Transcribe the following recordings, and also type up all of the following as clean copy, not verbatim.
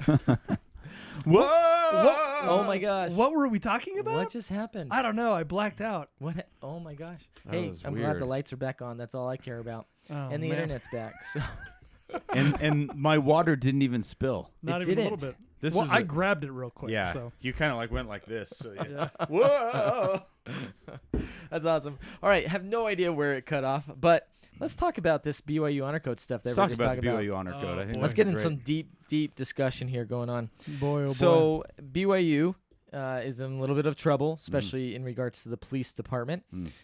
house. Whoa! Oh my gosh. What were we talking about? What just happened? I don't know. I blacked out. What? Oh my gosh. That Hey, was I'm glad weird. the lights are back on. That's all I care about. Oh, And the man. internet's back. So and my water didn't even spill. Not It even a little didn't. bit. This Well, is I grabbed it real quick. yeah. So. You kind of like went like this. So Yeah. Whoa! that's awesome. All right, have no idea where it cut off, but let's talk about this BYU honor code stuff that Let's we're talk just about talking the about. BYU honor code. Oh, I think boy. Let's that's get in great. some deep discussion here going on. Boy, oh boy. So BYU is in a little bit of trouble, especially in regards to the police department,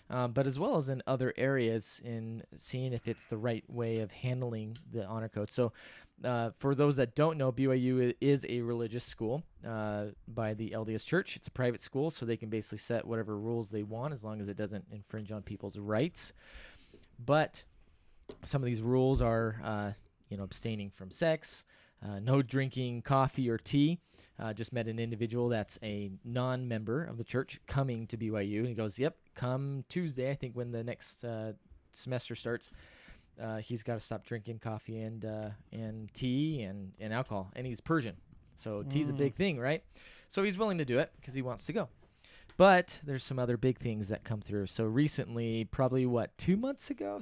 but as well as in other areas in seeing if it's the right way of handling the honor code. So for those that don't know, BYU is a religious school by the LDS Church. It's a private school, so they can basically set whatever rules they want as long as it doesn't infringe on people's rights. But some of these rules are, abstaining from sex, no drinking coffee or tea. Just met an individual that's a non-member of the church coming to BYU. And he goes, yep, come Tuesday, I think when the next semester starts, he's got to stop drinking coffee and tea and alcohol. And he's Persian. So tea's a big thing, right? So he's willing to do it because he wants to go. But there's some other big things that come through. So recently, probably 3 months ago?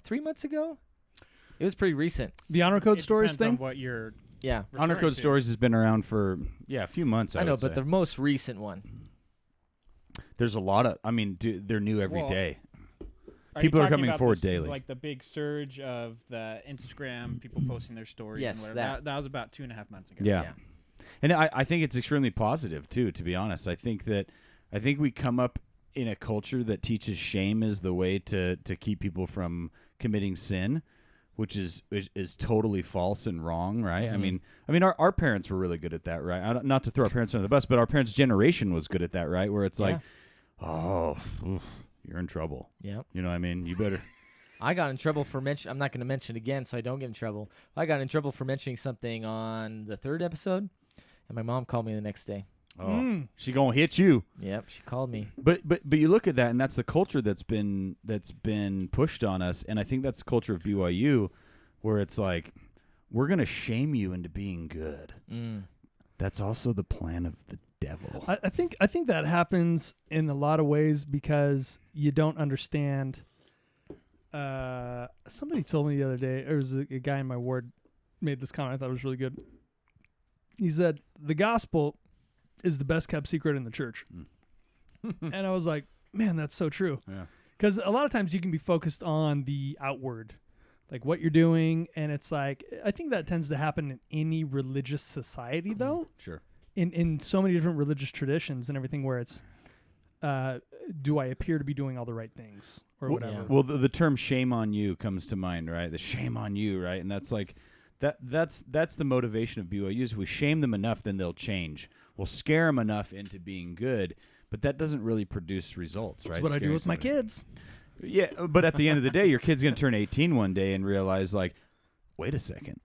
It was pretty recent. the honor code It stories depends on thing. what you're Yeah. Honor referring Code to. Stories has been around for a few months. I know, would but say. the most recent one. There's a lot of. I mean, they're new every Well, day. Are People you are talking coming about forward this, daily. Like the big surge of the Instagram people posting their stories. Yes, and whatever. that. That was about 2.5 months ago. Yeah. Yeah. And I think it's extremely positive too. To be honest, I think we come up in a culture that teaches shame is the way to keep people from committing sin, which is totally false and wrong, right? Mhm. I mean, our parents were really good at that, right? Not to throw our parents under the bus, but our parents' generation was good at that, right? Where it's like, oh, oof, you're in trouble. Yep. You know what I mean? You better. I got in trouble for I'm not going to mention it again so I don't get in trouble. I got in trouble for mentioning something on the 3rd episode, and my mom called me the next day. Oh, she gonna hit you. Yep, she called me. But you look at that, and that's the culture that's been pushed on us, and I think that's the culture of BYU, where it's like we're gonna shame you into being good. That's also the plan of the devil. I think that happens in a lot of ways because you don't understand. Somebody told me the other day, there was a guy in my ward made this comment I thought it was really good. He said, the gospel is the best kept secret in the church. And I was like, man, that's so true. Yeah. Because a lot of times you can be focused on the outward, like what you're doing. And it's like, I think that tends to happen in any religious society, though. Sure. In so many different religious traditions and everything where it's, do I appear to be doing all the right things or whatever? Yeah. Well, the term "shame on you" comes to mind, right? The shame on you, right? And that's like that's the motivation of BYU. Is if we shame them enough, then they'll change. We'll scare them enough into being good, but that doesn't really produce results, right? That's what I do Scaring with my somebody. kids. Yeah, but at the end of the day, your kid's going to turn 18 one day and realize, like, wait a second,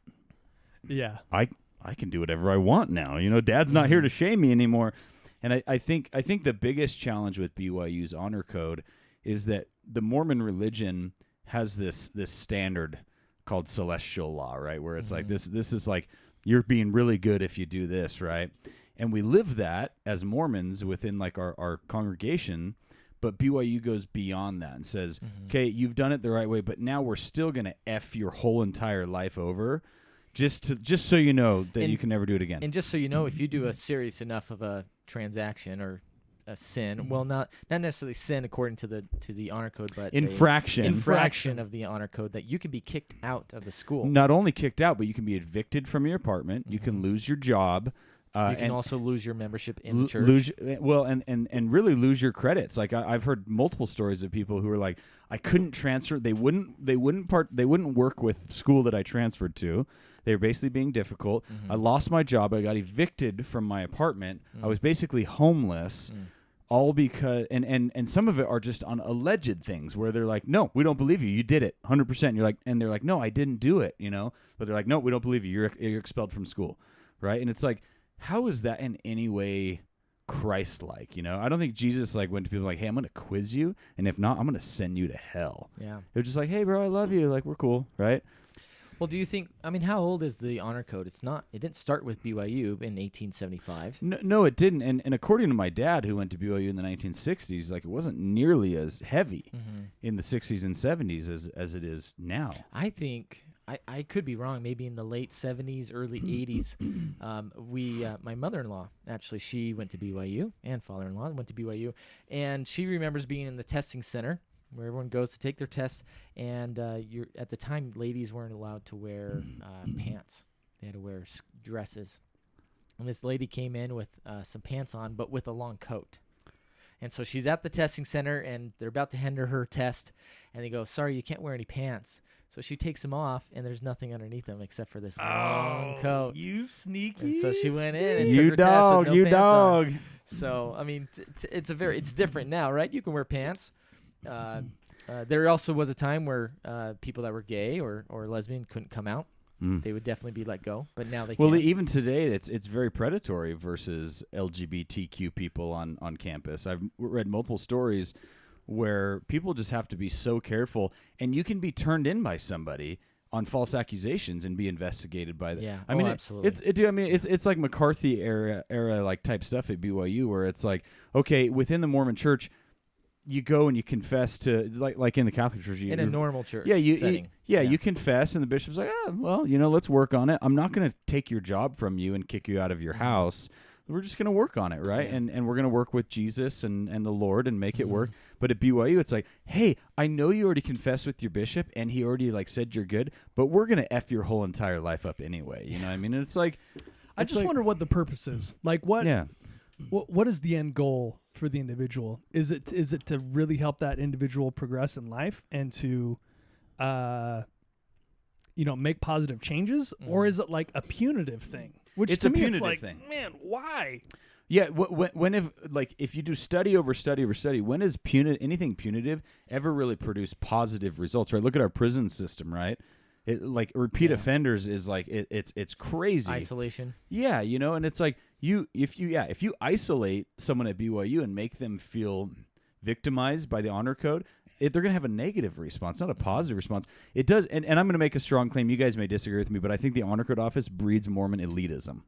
Yeah. I can do whatever I want now. You know, Dad's not here to shame me anymore. And I think the biggest challenge with BYU's honor code is that the Mormon religion has this standard called celestial law, right? Where it's like this is like you're being really good if you do this, right? And we live that as Mormons within like our congregation, but BYU goes beyond that and says, okay, you've done it the right way, but now we're still going to F your whole entire life over just so you know that you can never do it again. And just so you know, if you do a serious enough of a transaction or a sin, well, not necessarily sin according to the honor code, but infraction of the honor code, that you can be kicked out of the school. Not only kicked out, but you can be evicted from your apartment. You can lose your job. You can also lose your membership in the church. And really lose your credits. Like I've heard multiple stories of people who are like, I couldn't transfer. They wouldn't work with the school that I transferred to. They were basically being difficult. I lost my job. I got evicted from my apartment. I was basically homeless. All because and some of it are just on alleged things where they're like, no, we don't believe you. You did it 100%. You're like, and they're like, no, I didn't do it. You know, but they're like, no, we don't believe you. You're expelled from school, right? And it's like, how is that in any way Christ-like? You know, I don't think Jesus like went to people like, hey, I'm going to quiz you, and if not, I'm going to send you to hell. Yeah, They're just like, hey, bro, I love you. Like, we're cool, right? Well, do you think? I mean, how old is the honor code? It's not. It didn't start with BYU in 1875. No, it didn't. And according to my dad, who went to BYU in the 1960s, like it wasn't nearly as heavy in the 60s and 70s as it is now. I think I could be wrong. Maybe in the late 70s, early 80s. My mother-in-law actually, she went to BYU, and father-in-law went to BYU, and she remembers being in the testing center where everyone goes to take their tests, and at the time, ladies weren't allowed to wear pants. They had to wear dresses. And this lady came in with some pants on, but with a long coat. And so she's at the testing center, and they're about to hand her test, and they go, "Sorry, you can't wear any pants." So she takes them off, and there's nothing underneath them except for this long coat. You sneaky. And so she went in and You took her test with no you pants on. dog. So I mean, it's different now, right? You can wear pants. There also was a time where people that were gay or lesbian couldn't come out. They would definitely be let go, but now they can't. Well, even today, it's very predatory versus LGBTQ people on campus. I've read multiple stories where people just have to be so careful, and you can be turned in by somebody on false accusations and be investigated by them. Yeah, I mean, absolutely. It's like McCarthy era like type stuff at BYU, where it's like, okay, within the Mormon Church, you go and you confess to like in the Catholic Church in a normal church setting. Yeah, You confess, and the bishop's like, well, let's work on it. I'm not going to take your job from you and kick you out of your house. We're just going to work on it, right? Yeah. And we're going to work with Jesus and the Lord and make it work. But at BYU, it's like, hey, I know you already confessed with your bishop, and he already said you're good, but we're going to F your whole entire life up anyway. You know what I mean? And it's like, I just wonder what the purpose is. Like what? Yeah. What is the end goal for the individual? Is it to really help that individual progress in life and to, make positive changes, or is it like a punitive thing? Which It's to a me, punitive it's like, thing. man, why? Yeah, if you do study over study over study, when has anything punitive ever really produced positive results? Right? Look at our prison system, right? Repeat offenders is like it's crazy. Isolation. Yeah, and it's like if you isolate someone at BYU and make them feel victimized by the honor code, they're going to have a negative response, not a positive response. It does, and I'm going to make a strong claim. You guys may disagree with me, but I think the honor code office breeds Mormon elitism.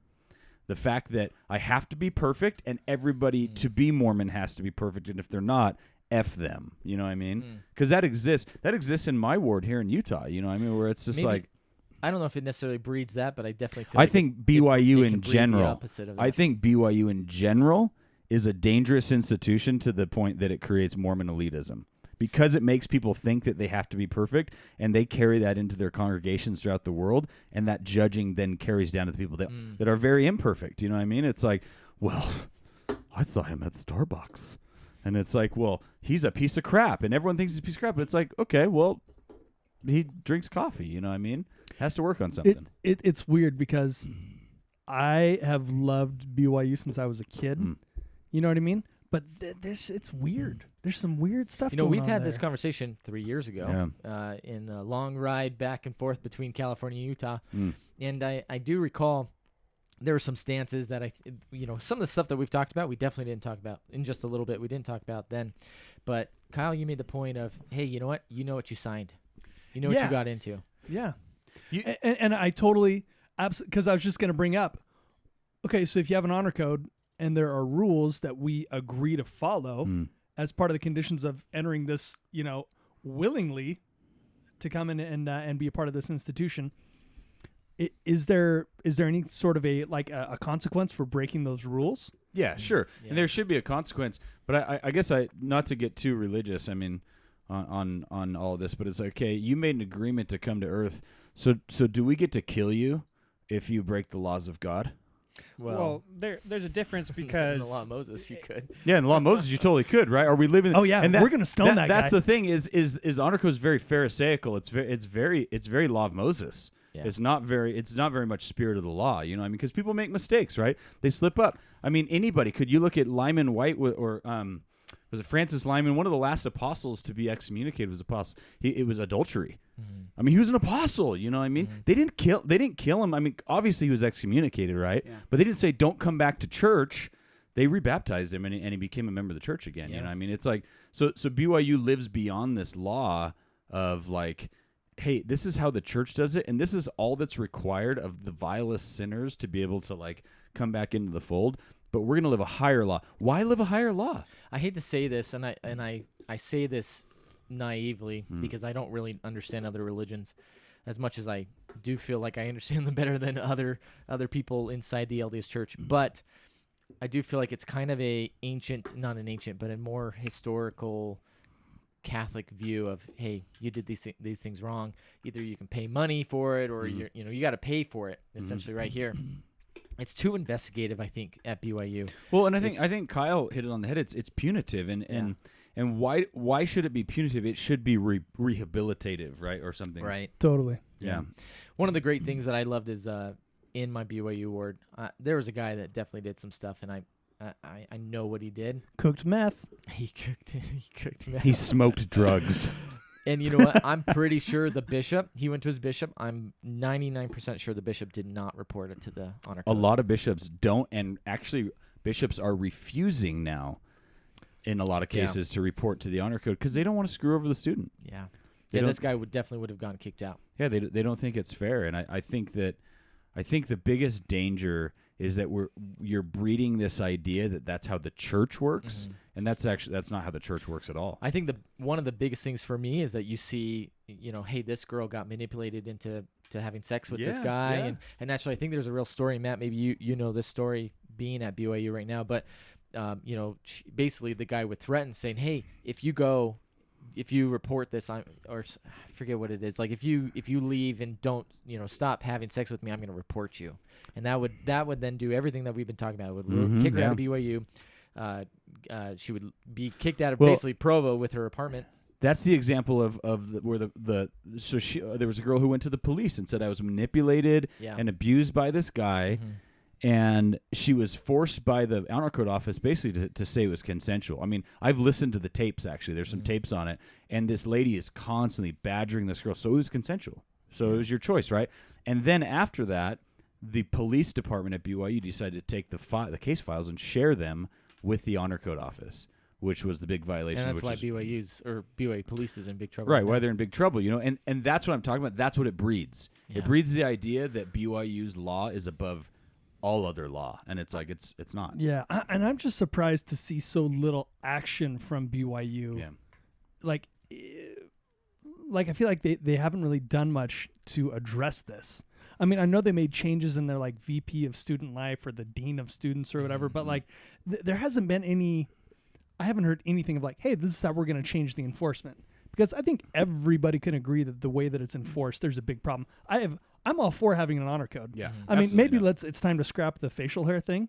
The fact that I have to be perfect, and everybody to be Mormon has to be perfect, and if they're not, F them. You know what I mean? Because that exists. That exists in my ward here in Utah. You know what I mean? Where it's just Maybe, I don't know if it necessarily breeds that, but I definitely feel I think BYU in general. Opposite of that. I think BYU in general is a dangerous institution to the point that it creates Mormon elitism. Because it makes people think that they have to be perfect, and they carry that into their congregations throughout the world, and that judging then carries down to the people that are very imperfect. You know what I mean? It's like, well, I saw him at Starbucks. And it's like, well, he's a piece of crap, and everyone thinks he's a piece of crap. But it's like, okay, well, he drinks coffee. You know what I mean? Has to work on something. It's weird because I have loved BYU since I was a kid. You know what I mean? But it's weird. There's some weird stuff going on. We've had there. this conversation 3 years ago in a long ride back and forth between California and Utah. And I do recall there were some stances that some of the stuff that we've talked about, we definitely didn't talk about in just a little bit. We didn't talk about then. But Kyle, you made the point of, hey, you know what? You know what you signed. You know what you got into. Yeah. And I totally, because I was just going to bring up, okay, so if you have an honor code and there are rules that we agree to follow as part of the conditions of entering this, willingly to come in and be a part of this institution, is there any sort of a consequence for breaking those rules? Yeah, sure. Yeah. And there should be a consequence. But I guess not to get too religious, I mean, on all of this, but it's like, okay, you made an agreement to come to Earth. So do we get to kill you if you break the laws of God? Well, there's a difference because in the law of Moses, you could. Yeah, in the law of Moses, you totally could, right? Are we living? Oh yeah, and we're gonna stone that guy. That's the thing. Is honor code is very pharisaical. It's very law of Moses. Yeah. It's not very much spirit of the law. You know what I mean? Because people make mistakes, right? They slip up. I mean, anybody could. You look at Lyman White or was it Francis Lyman? One of the last apostles to be excommunicated was apostle. It was adultery. I mean, he was an apostle. You know what I mean? They didn't kill him. I mean, obviously he was excommunicated, right? Yeah. But they didn't say don't come back to church. They rebaptized him and he became a member of the church again. Yeah. You know what I mean? It's like so BYU lives beyond this law of like hey, this is how the church does it, and this is all that's required of the vilest sinners to be able to like come back into the fold. But we're gonna live a higher law. Why live a higher law? I hate to say this, and I say this naively because I don't really understand other religions as much as I do feel like I understand them better than other people inside the LDS Church. But I do feel like it's kind of not an ancient, but a more historical Catholic view of, hey, you did these things wrong. Either you can pay money for it, or you got to pay for it. Essentially, right here. It's too investigative, I think, at BYU. Well, and I think Kyle hit it on the head. It's punitive, and why should it be punitive? It should be rehabilitative, right, or something. Right. Totally. Yeah. One of the great things that I loved is in my BYU ward, there was a guy that definitely did some stuff, and I know what he did. Cooked meth. He cooked meth. He smoked drugs. And you know what? I'm pretty sure the bishop, he went to his bishop. I'm 99% sure the bishop did not report it to the honor code. A lot of bishops don't, and actually bishops are refusing now in a lot of cases to report to the honor code because they don't want to screw over the student. Yeah. They This guy definitely would have gotten kicked out. Yeah, they don't think it's fair, and I think the biggest danger is that you're breeding this idea that that's how the church works, and that's not how the church works at all. I think one of the biggest things for me is that you see, hey, this girl got manipulated into having sex with this guy, and actually I think there's a real story, Matt. Maybe you know this story being at BYU right now, but basically the guy would threaten saying, hey, if you report this, I forget what it is. Like if you leave and don't stop having sex with me, I'm going to report you. And that would then do everything that we've been talking about. It would kick her out of BYU. She would be kicked out of basically Provo with her apartment. That's the example of where there was a girl who went to the police and said I was manipulated and abused by this guy. And she was forced by the honor code office basically to say it was consensual. I mean, I've listened to the tapes, actually. There's some tapes on it. And this lady is constantly badgering this girl. So it was consensual. So it was your choice, right? And then after that, the police department at BYU decided to take the case files and share them with the honor code office, which was the big violation. And that's why BYU police is in big trouble. Right, why they're in big trouble, And that's what I'm talking about. That's what it breeds. Yeah. It breeds the idea that BYU's law is above all other law, and it's like it's not. Yeah, and I'm just surprised to see so little action from BYU. Yeah, like I feel like they haven't really done much to address this. I mean, I know they made changes in their like VP of student life or the dean of students or whatever, but like there hasn't been any. I haven't heard anything of like, hey, this is how we're going to change the enforcement, because I think everybody can agree that the way that it's enforced, there's a big problem. I'm all for having an honor code. Yeah. I mean, maybe it's time to scrap the facial hair thing.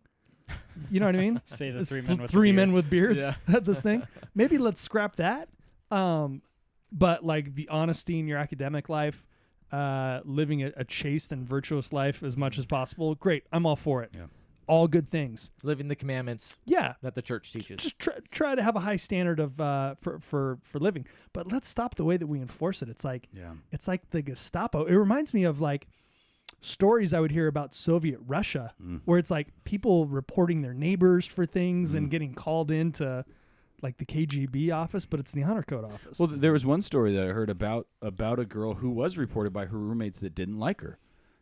You know what I mean? Say the It's three men with beards. Yeah. At this thing. Maybe let's scrap that. But like the honesty in your academic life, living a chaste and virtuous life as much as possible. Great. I'm all for it. Yeah. All good things. Living the commandments. Yeah. That the church teaches. Just try to have a high standard of for living, but let's stop the way that we enforce it. It's like the Gestapo. It reminds me of like stories I would hear about Soviet Russia, where it's like people reporting their neighbors for things and getting called into like the KGB office, but it's the honor code office. Well, there was one story that I heard about a girl who was reported by her roommates that didn't like her.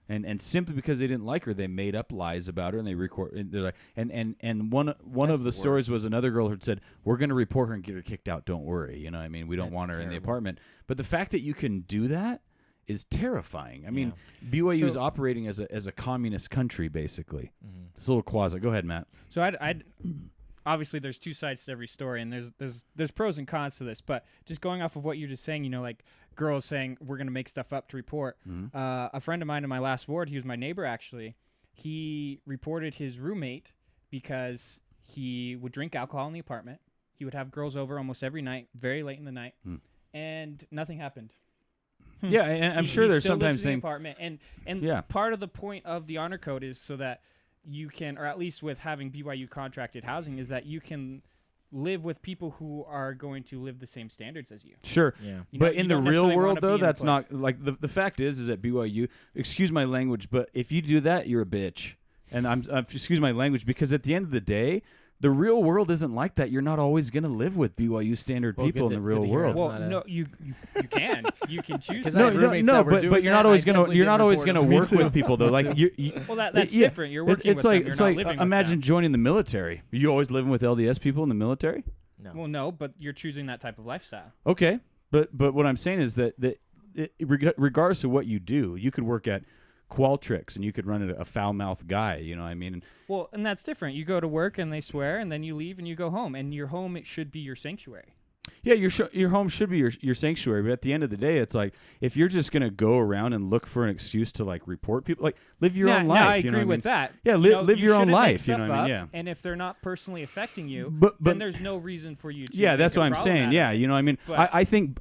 And simply because they didn't like her, they made up lies about her, and they record. And they're like, and one of the stories was another girl who had said, "We're going to report her and get her kicked out. Don't worry, I mean, we don't want her in the apartment." But the fact that you can do that is terrifying. I mean, BYU is operating as a communist country, basically. It's a little quasi. Go ahead, Matt. So I'd obviously there's two sides to every story, and there's pros and cons to this. But just going off of what you're just saying, like girls saying we're going to make stuff up to report. A friend of mine in my last ward, he was my neighbor actually. He reported his roommate because he would drink alcohol in the apartment. He would have girls over almost every night, very late in the night, and nothing happened. Yeah, and I'm sure there's still sometimes lives in the things. apartment, and part of the point of the honor code is so that you can, or at least with having BYU contracted housing, is that you can live with people who are going to live the same standards as you. Sure. Yeah. But in the real world, though, that's place. not like the fact is at BYU. Excuse my language, but if you do that, you're a bitch. And I'm excuse my language, because at the end of the day, the real world isn't like that. You're not always going to live with BYU standard Well, people in good the to- real good to hear. world. Well, Well, not a- no, you can choose. 'Cause that. I No, have no, roommates no, that were but doing you're that. not I always gonna definitely you're not didn't always report gonna them. work with people though. Like Well, that's yeah, different. You're working it's with like them. You're it's not like living with imagine them. joining the military. You always living with LDS people in the military? No. Well, no, but you're choosing that type of lifestyle. Okay, but what I'm saying is that regardless of what you do, you could work at Qualtrics and you could run a foul-mouthed guy. You know what I mean? Well, and that's different. You go to work and they swear, and then you leave and you go home, and your home it should be your sanctuary. Yeah, your home should be your sanctuary, but at the end of the day, it's like if you're just gonna go around and look for an excuse to like report people, like live your own life. Now I you know agree what I with mean? that. Yeah, You know, live you your own shouldn't make life. You know stuff what I mean? up, Yeah. And if they're not personally affecting you, But then there's no reason for you to. yeah, make that's a what I'm problem saying. out of Yeah, it. you know what I mean? But- I think,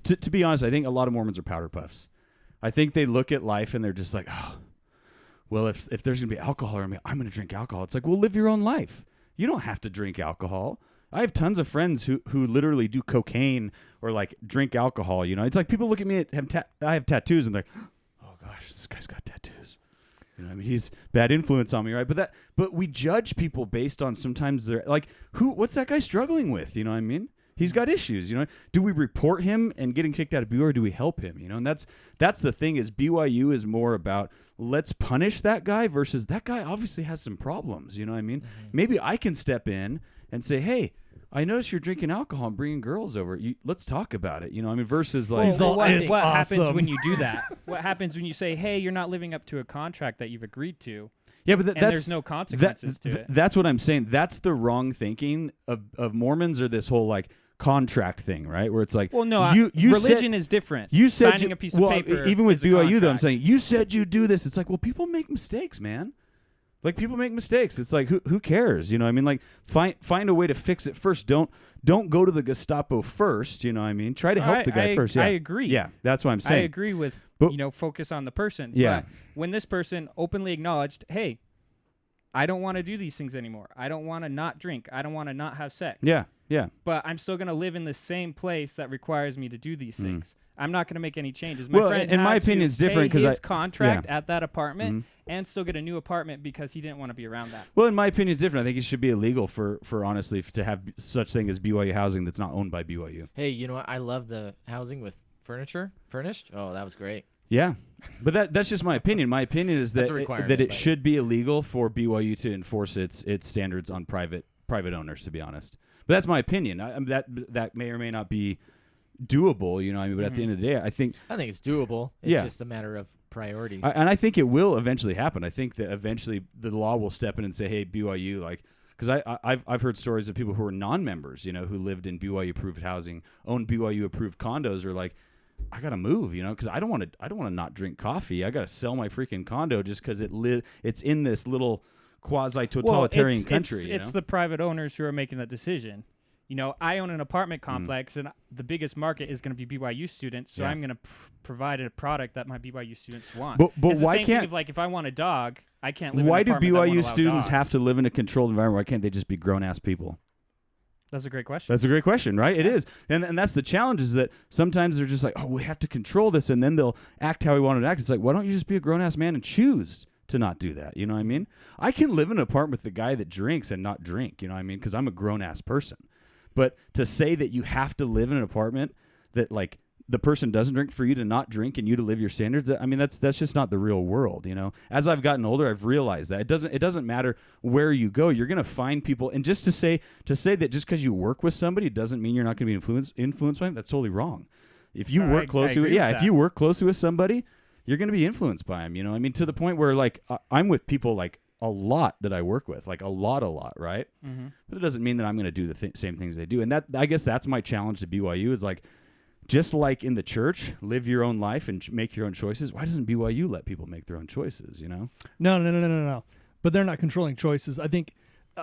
to be honest, I think a lot of Mormons are powder puffs. I think they look at life and they're just like, oh, well, if there's going to be alcohol around me, I'm going to drink alcohol. It's like, well, live your own life. You don't have to drink alcohol. I have tons of friends who literally do cocaine or like drink alcohol. You know, it's like people look at me, I have tattoos and they're like, oh gosh, this guy's got tattoos. You know, I mean, he's bad influence on me, right? But we judge people based on sometimes they're like, what's that guy struggling with? You know what I mean? He's got issues, you know. Do we report him and get him kicked out of BYU, or do we help him? You know, and that's the thing is BYU is more about let's punish that guy versus that guy obviously has some problems. You know what I mean? Mm-hmm. Maybe I can step in and say, hey, I notice you're drinking alcohol and bringing girls over. Let's talk about it. You know, I mean, versus like, He's all- what it's happens awesome. when you do that? What happens when you say, "Hey, you're not living up to a contract that you've agreed to," yeah, but and that's there's no consequences to it? That's what I'm saying. That's the wrong thinking of Mormons or this whole like contract thing, right? Where it's like, Well, no, you religion said, is different. You said signing you- a piece of well, paper. even with is a BYU though, I'm contract. saying you said you do this. It's like, well, people make mistakes, man. Like people make mistakes. It's like who cares? You know what I mean? Like find a way to fix it first. Don't go to the Gestapo first. You know what I mean? Try to help the guy first. Yeah, I agree. Yeah, that's what I'm I saying. agree with But- focus on the person. Yeah. But when this person openly acknowledged, "Hey, I don't want to do these things anymore. I don't want to not drink. I don't want to not have sex. Yeah, yeah. But I'm still going to live in the same place that requires me to do these things. I'm not going to make any changes." Well, friend in my had opinion, to it's different pay 'cause his contract at that apartment Mhm. and still get a new apartment because he didn't want to be around that. Well, in my opinion, it's different. I think it should be illegal for honestly to have such thing as BYU housing that's not owned by BYU. Hey, you know what? I love the housing with furnished. Oh, that was great. Yeah, but that's just my opinion. My opinion is That's that a requirement, that it but- should be illegal for BYU to enforce its standards on private owners. To be honest, but that's my opinion. That may or may not be doable. You know, what I mean, but at the end of the day, I think it's doable. It's Yeah. just a matter of priorities. and I think it will eventually happen. I think that eventually the law will step in and say, "Hey, BYU, like." Because I've heard stories of people who are non-members, you know, who lived in BYU approved housing, owned BYU approved condos, are like, I gotta move, you know, because I don't want to not drink coffee. I gotta sell my freaking condo just because it's in this little quasi totalitarian country. It's the private owners who are making that decision. You know, I own an apartment complex, and the biggest market is going to be BYU students, so Yeah. I'm going to provide a product that my BYU students want. But It's the why same thing can't- of, like, if I want a dog, I can't live Why in do an apartment that won't BYU allow students dogs. have to live in a controlled environment? Why can't they just be grown ass people? That's a great question. That's a great question, right? It is. And that's the challenge is that sometimes they're just like, oh, we have to control this, and then they'll act how we want to act. It's like, why don't you just be a grown-ass man and choose to not do that? You know what I mean? I can live in an apartment with the guy that drinks and not drink, you know what I mean? Because I'm a grown-ass person. But to say that you have to live in an apartment that, like, the person doesn't drink for you to not drink and you to live your standards, I mean, that's just not the real world, you know? As I've gotten older, I've realized that it doesn't matter where you go. You're going to find people. And just to say that just because you work with somebody doesn't mean you're not going to be influenced by them, that's totally wrong. If you work closely with, if you work closely with somebody, you're going to be influenced by them, you know? I mean, to the point where, like, I'm with people, like, a lot that I work with, like a lot, right? Mm-hmm. But it doesn't mean that I'm going to do the same things they do. And that, I guess that's my challenge to BYU is, like, just like in the church, live your own life and make your own choices. Why doesn't BYU let people make their own choices, you know? No. But they're not controlling choices. I think.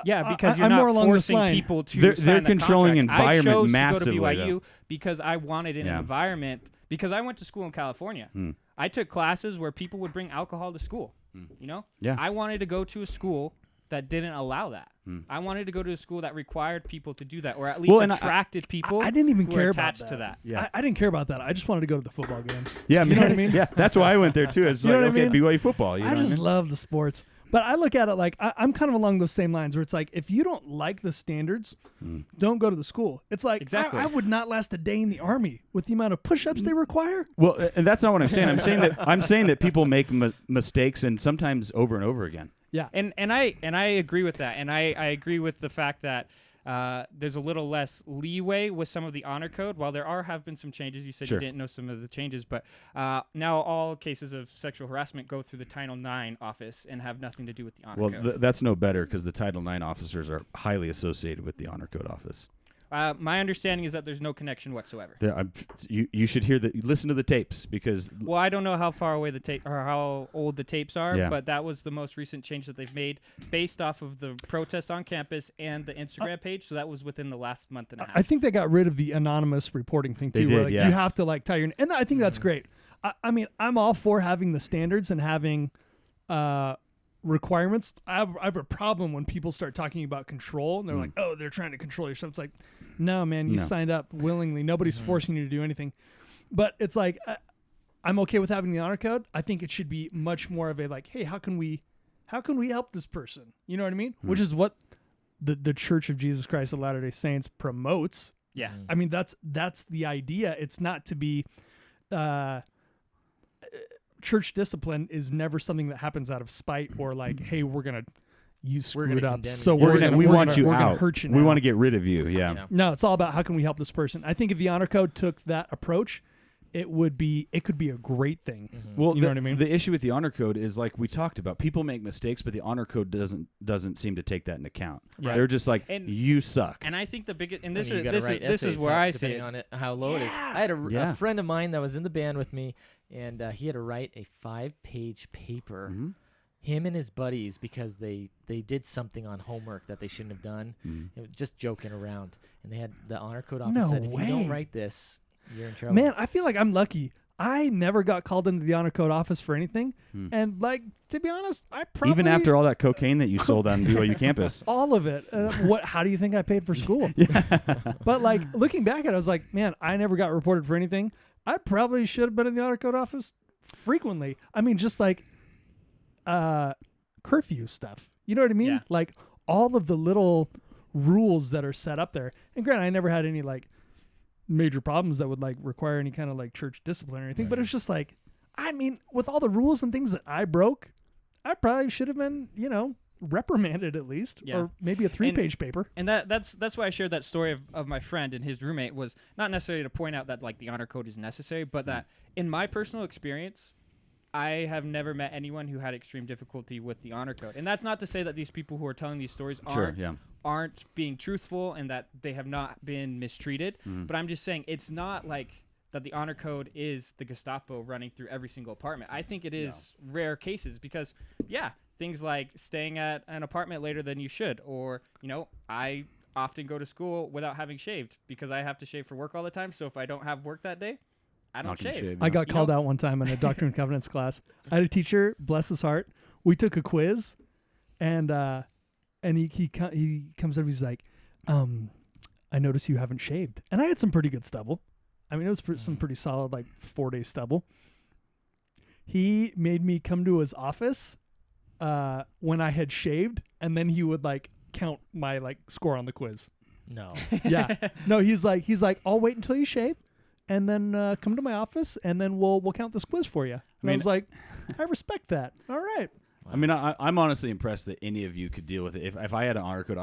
Yeah, because you're I'm not more along this forcing line. people to They're sign the controlling contract. environment I chose massively, to go to BYU though. because I wanted an Yeah. environment, because I went to school in California. I took classes where people would bring alcohol to school, you know? Yeah. I wanted to go to a school that didn't allow that. I wanted to go to a school that required people to do that, or at least Well, and attracted people I didn't even who care were about attached that. to that. Yeah. I didn't care about that. I just wanted to go to the football games. Yeah, You know what I mean? Yeah, that's why I went there too. It's You know like, what I okay, mean? BYU football. You know I what just I mean? love the sports. But I look at it like I'm kind of along those same lines where it's like, if you don't like the standards, don't go to the school. It's like, Exactly. I would not last a day in the Army with the amount of push-ups they require. Well, and that's not what I'm saying. I'm saying that people make mistakes and sometimes over and over again. Yeah. And I agree with that, and I agree with the fact that there's a little less leeway with some of the honor code. While there have been some changes, you said Sure. you didn't know some of the changes, but now all cases of sexual harassment go through the Title IX office and have nothing to do with the honor Well, code. that's no better because the Title IX officers are highly associated with the honor code office. My understanding is that there's no connection whatsoever. You should listen to the tapes because Well, I don't know how far away the tape or how old the tapes are, Yeah. but that was the most recent change that they've made based off of the protest on campus and the Instagram page. So that was within the last month and a half. I think they got rid of the anonymous reporting thing too. They where did, like, yes. you have to like tie your, and I think that's great. I mean, I'm all for having the standards and having requirements. I have a problem when people start talking about control and they're like, oh, they're trying to control yourself. It's like, no, man, you No. signed up willingly. Nobody's forcing you to do anything. But it's like, I'm okay with having the honor code. I think it should be much more of a like, hey, how can we help this person? You know what I mean? Which is what the Church of Jesus Christ of Latter-day Saints promotes. yeah. I mean, that's the idea. It's not to be church discipline is never something that happens out of spite or like, hey, you screwed gonna up, condemn so you. we want you we're gonna out. hurt you We now. want to get rid of you. Yeah. Yeah. No, it's all about how can we help this person. I think if the honor code took that approach, it could be a great thing. Well, You know what I mean? The issue with the honor code is like we talked about. People make mistakes, but the honor code doesn't seem to take that into account. Right. They're just like, And- you suck. And I think the biggest, and I this mean, you is gotta this write is this is essays, where I see depending it. on it, how low it is. I had Yeah. a friend of mine that was in the band with me, and he had to write a 5-page paper. Mhm. Him and his buddies, because they did something on homework that they shouldn't have done. It was just joking around, and they had the honor code office No said, if you don't way. write this, you're in trouble. Man, I feel like I'm lucky. I never got called into the honor code office for anything, and like to be honest, I probably Even after all that cocaine that you sold on BYU campus. all of it. How do you think I paid for school? But like looking back at it, I was like, man, I never got reported for anything. I probably should have been in the honor code office frequently. I mean, just like curfew stuff. You know what I mean? Yeah. Like all of the little rules that are set up there. And granted, I never had any like major problems that would like require any kind of like church discipline or anything. But it's just like, I mean, with all the rules and things that I broke, I probably should have been, reprimanded at least, Yeah. or maybe a 3-page paper. And that's why I shared that story of my friend and his roommate was not necessarily to point out that like the honor code is necessary, but that in my personal experience, I have never met anyone who had extreme difficulty with the honor code. And that's not to say that these people who are telling these stories aren't being truthful and that they have not been mistreated. But I'm just saying it's not like that the honor code is the Gestapo running through every single apartment. I think it is rare cases because, things like staying at an apartment later than you should, or, I often go to school without having shaved because I have to shave for work all the time. So if I don't have work that day, I don't Not gonna shave. shave, I got You called know? out one time in a Doctrine and Covenants class. I had a teacher, bless his heart. We took a quiz, and he comes up. He's like, "I notice you haven't shaved," and I had some pretty good stubble. I mean, it was some pretty solid, like 4-day stubble. He made me come to his office when I had shaved, and then he would like count my like score on the quiz. No. Yeah, no, he's like, I'll wait until you shave, and then come to my office, and then we'll count this quiz for you. And I was like, I respect that. All right. I mean, I'm honestly impressed that any of you could deal with it. If I had an honor code,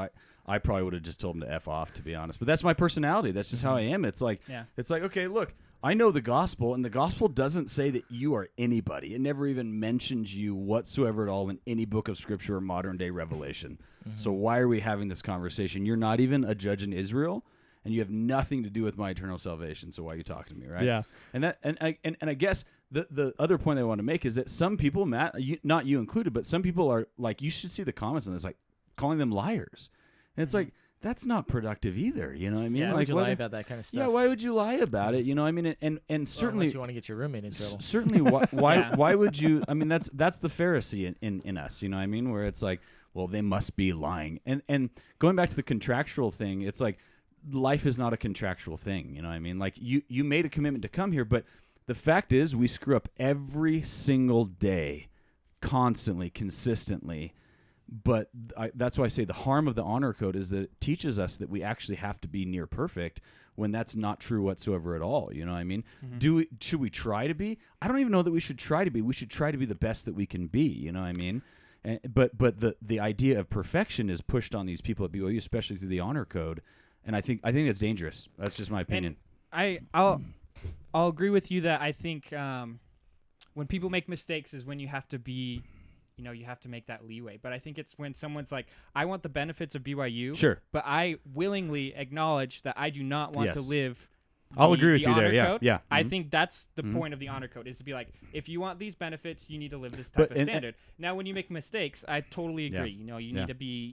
I probably would have just told him to F off, to be honest. But that's my personality. That's just how I am. It's like, okay, look, I know the gospel, and the gospel doesn't say that you are anybody. It never even mentions you whatsoever at all in any book of scripture or modern day revelation. So why are we having this conversation? You're not even a judge in Israel, and you have nothing to do with my eternal salvation. So why are you talking to me, right? Yeah. And I guess the other point I want to make is that some people, Matt, not you included, but some people are like, you should see the comments on this, like calling them liars. And it's like, that's not productive either. You know what I mean? Yeah, like, would you lie about that kind of stuff? Yeah, why would you lie about it? You know, I mean, and certainly Unless you want to get your roommate in trouble. certainly why would you? I mean, that's the Pharisee in us. You know what I mean? Where it's like, well, they must be lying. And going back to the contractual thing, it's like life is not a contractual thing. You know what I mean? Like you made a commitment to come here, but the fact is we screw up every single day. constantly, consistently. But that's why I say the harm of the honor code is that it teaches us that we actually have to be near perfect when that's not true whatsoever at all. You know what I mean? Should we try to be? I don't even know that we should try to be. We should try to be the best that we can be. You know what I mean? But the idea of perfection is pushed on these people at BYU, especially through the honor code, and I think that's dangerous. That's just my opinion. And I'll agree with you that I think when people make mistakes is when you have to be, you have to make that leeway. But I think it's when someone's like, I want the benefits of BYU, Sure, but I willingly acknowledge that I do not want to live. I'll agree with you there. Code. Yeah. I think that's the point of the honor code, is to be like, if you want these benefits, you need to live this type of standard. Now, when you make mistakes, I totally agree. Yeah. You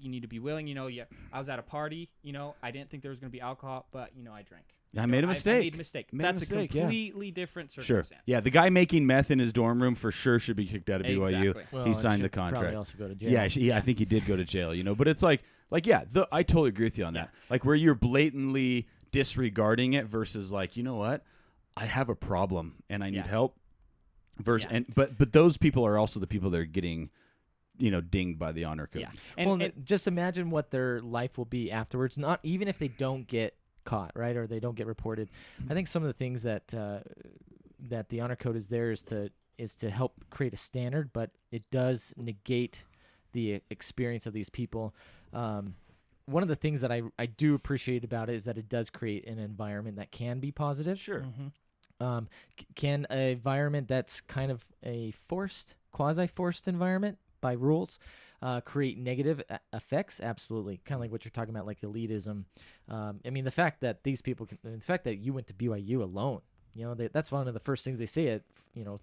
need to be willing. I was at a party. I didn't think there was going to be alcohol, but I drank. I made a mistake. I made a mistake. That's a completely different circumstance. Sure. Yeah, the guy making meth in his dorm room for sure should be kicked out of BYU. Exactly. Well, he signed the probably contract. also go to jail. Yeah, I think he did go to jail. But it's I totally agree with you on that. Like where you're blatantly disregarding it versus you know what, I have a problem and I need help. But those people are also the people that are getting dinged by the honor code. Yeah. And just imagine what their life will be afterwards. Not even if they don't get caught, right, or they don't get reported. I think some of the things that the honor code is there is to help create a standard, but it does negate the experience of these people. One of the things that I do appreciate about it is that it does create an environment that can be positive. Sure. Can an environment that's kind of a quasi-forced environment by rules create negative effects? Absolutely. Kind of like what you're talking about, like elitism. I mean, the fact that these people the fact that you went to BYU alone, that's one of the first things they say at,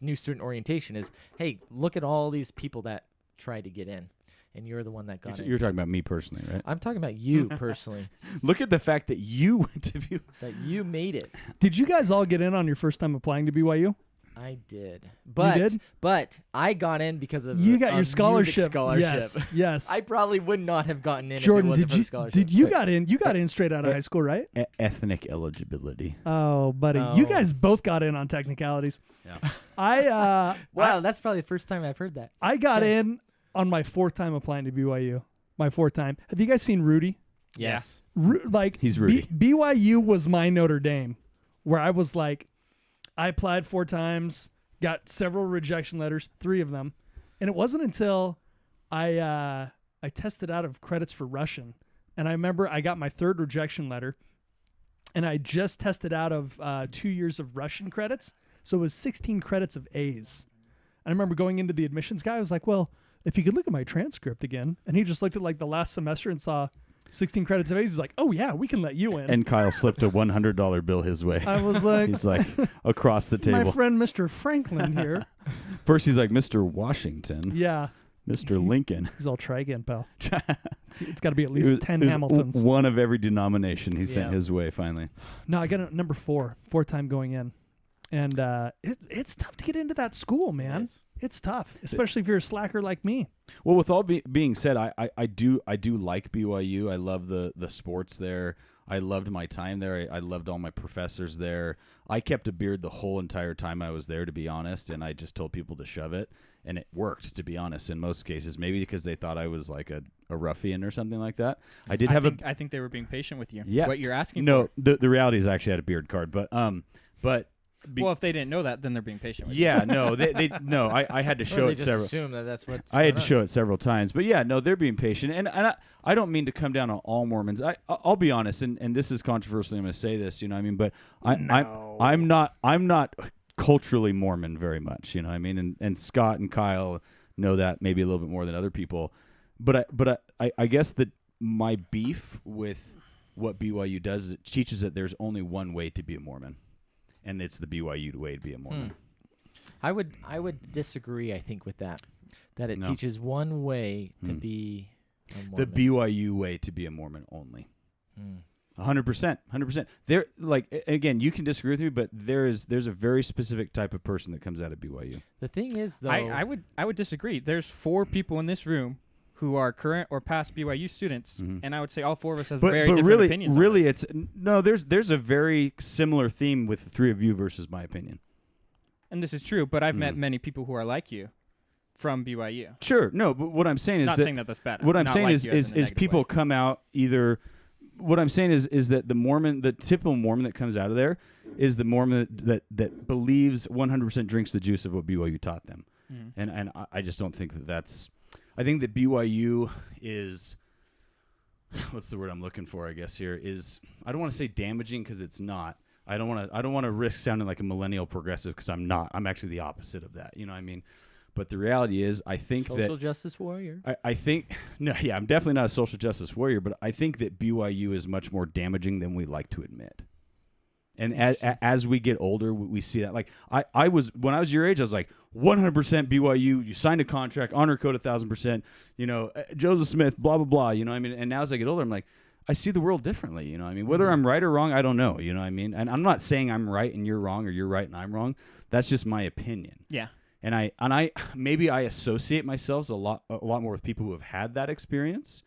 new student orientation is, hey, look at all these people that tried to get in, and you're the one that got in. You're talking about me personally, right? I'm talking about you personally. Look at the fact that you went to BYU. That you made it. Did you guys all get in on your first time applying to BYU? I did. But I got in because of you got your scholarship. Scholarship. Yes. I probably would not have gotten in Jordan, if it wasn't for the scholarship. Did you got in? You got in straight out of high school, right? Ethnic eligibility. Oh, buddy. You guys both got in on technicalities. Yeah. Wow, that's probably the first time I've heard that. I got in on my fourth time applying to BYU. My fourth time. Have you guys seen Rudy? Yes. He's Rudy. BYU was my Notre Dame, where I was like, I applied 4 times, got several rejection letters, 3 of them, and it wasn't until I tested out of credits for Russian, and I remember I got my 3rd rejection letter, and I just tested out of 2 years of Russian credits, so it was 16 credits of A's. I remember going into the admissions guy, I was like, well, if you could look at my transcript again, and he just looked at the last semester and saw 16 credits of A's. He's like, oh, yeah, we can let you in. And Kyle slipped a $100 bill his way. I was like... He's like, across the table. My friend Mr. Franklin here. First, he's like, Mr. Washington. Yeah. Mr. Lincoln. He's all try again, pal. It's got to be at least 10 Hamiltons. One of every denomination he sent his way, finally. No, I got a number 4. 4th time going in. And it's tough to get into that school, man. It's tough, especially if you're a slacker like me. Well, with all being said, I do like BYU. I love the sports there. I loved my time there. I loved all my professors there. I kept a beard the whole entire time I was there, to be honest, and I just told people to shove it, and it worked, to be honest, in most cases. Maybe because they thought I was like a ruffian or something like that. I think they were being patient with you. Yeah. What you're asking for. No, the reality is I actually had a beard card, but well, if they didn't know that, then they're being patient with you. Yeah, no, I had to show it several. Assume that's what's I had to show it several times, but yeah, no, they're being patient, and I don't mean to come down on all Mormons. I'll be honest, and this is controversial. I'm going to say this, you know what I mean, but I'm not culturally Mormon very much, you know what I mean, and Scott and Kyle know that maybe a little bit more than other people, but I guess that my beef with what BYU does is it teaches that there's only one way to be a Mormon. And it's the BYU way to be a Mormon. I would disagree, I think, with that. That it teaches one way to be a Mormon. The BYU way to be a Mormon only. 100%. There, again, you can disagree with me, but there's a very specific type of person that comes out of BYU. The thing is, though, I would disagree. There's 4 people in this room who are current or past BYU students, and I would say all 4 of us have very different opinions. Really, there's a very similar theme with the 3 of you versus my opinion. And this is true, but I've met many people who are like you. from BYU. Sure. No, but what I'm saying is Not that saying that that's bad. what I'm Not saying like is you as is in a is negative people way. come out either. What I'm saying is that the typical Mormon that comes out of there is the Mormon that believes 100% drinks the juice of what BYU taught them, and I just don't think that that's. I think that BYU is. What's the word I'm looking for? I guess here is I don't want to say damaging because it's not. I don't want to risk sounding like a millennial progressive because I'm not. I'm actually the opposite of that. You know what I mean? But the reality is, I think social justice warrior. I think no, yeah, I'm definitely not a social justice warrior, but I think that BYU is much more damaging than we like to admit. And as we get older, we see that. Like I was when I was your age, I was like 100% BYU. You signed a contract, honor code 1,000%. You know, Joseph Smith, blah blah blah. You know what I mean? And now as I get older, I'm like, I see the world differently. You know what I mean? Whether I'm right or wrong, I don't know. You know what I mean? And I'm not saying I'm right and you're wrong, or you're right and I'm wrong. That's just my opinion. Yeah. And I maybe I associate myself a lot more with people who have had that experience.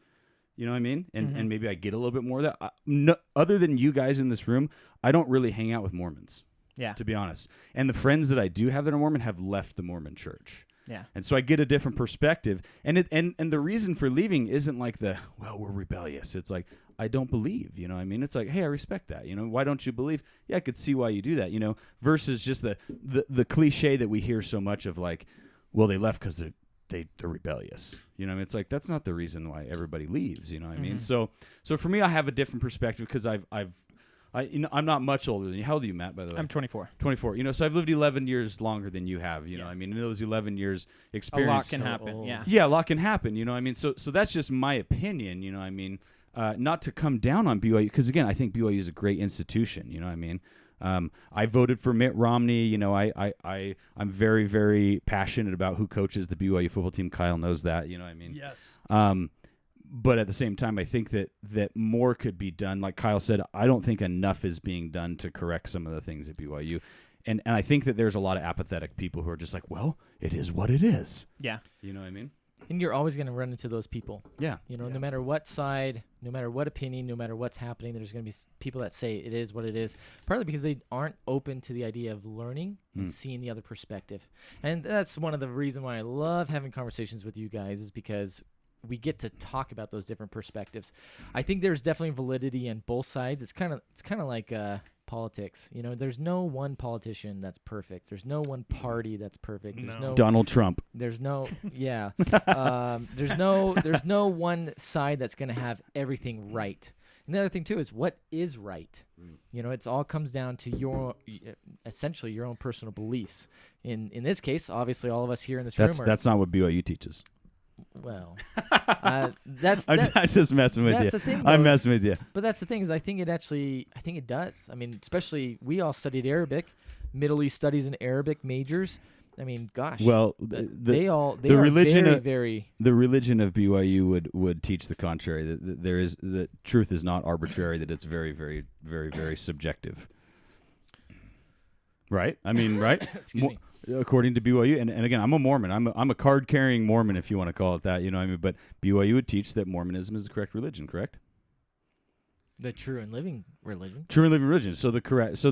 You know what I mean? And maybe I get a little bit more of that. No, other than you guys in this room, I don't really hang out with Mormons. Yeah. To be honest. And the friends that I do have that are Mormon have left the Mormon church. Yeah. And so I get a different perspective. And the reason for leaving isn't like we're rebellious. It's like, I don't believe, you know what I mean? It's like, hey, I respect that. You know, why don't you believe? Yeah, I could see why you do that, you know, versus just the cliche that we hear so much of like, well, they left because they're rebellious. You know what I mean? It's like, that's not the reason why everybody leaves, you know what I mean? So for me, I have a different perspective because I'm not much older than you. How old are you, Matt, by the way? I'm 24. 24. You know, so I've lived 11 years longer than you have, you know what I mean? In those 11 years experience. A lot can happen, yeah. Yeah, a lot can happen, you know what I mean? So that's just my opinion, you know what I mean? Not to come down on BYU, because again, I think BYU is a great institution, you know what I mean? I voted for Mitt Romney, you know, I'm very, very passionate about who coaches the BYU football team. Kyle knows that, you know what I mean? Yes. But at the same time, I think that more could be done. Like Kyle said, I don't think enough is being done to correct some of the things at BYU. And I think that there's a lot of apathetic people who are just like, well, it is what it is. Yeah. You know what I mean? And you're always going to run into those people. Yeah. You know, no matter what side, no matter what opinion, no matter what's happening, there's going to be people that say it is what it is, partly because they aren't open to the idea of learning and seeing the other perspective. And that's one of the reasons why I love having conversations with you guys, is because we get to talk about those different perspectives. I think there's definitely validity on both sides. It's kind of like politics. You know, there's no one politician that's perfect. There's no one party that's perfect. There's no Donald Trump. There's no there's no one side that's going to have everything right. And the other thing too is, what is right? You know, it's all comes down to essentially your own personal beliefs. In this case, obviously all of us here in this room are, that's not what BYU teaches. well, I'm just messing with that's you. the thing, I'm though, messing with you. But that's the thing, is I think it does. I mean, especially we all studied Arabic, Middle East studies and Arabic majors. I mean, gosh. Well, they are religion very, of, very. The religion of BYU would teach the contrary. That truth is not arbitrary. That it's very, very, very, very subjective. Right? I mean, right? Excuse me. According to BYU, and again, I'm a Mormon. I'm a card-carrying Mormon, if you want to call it that. You know what I mean? But BYU would teach that Mormonism is the correct religion, correct? The true and living religion. True and living religion. So the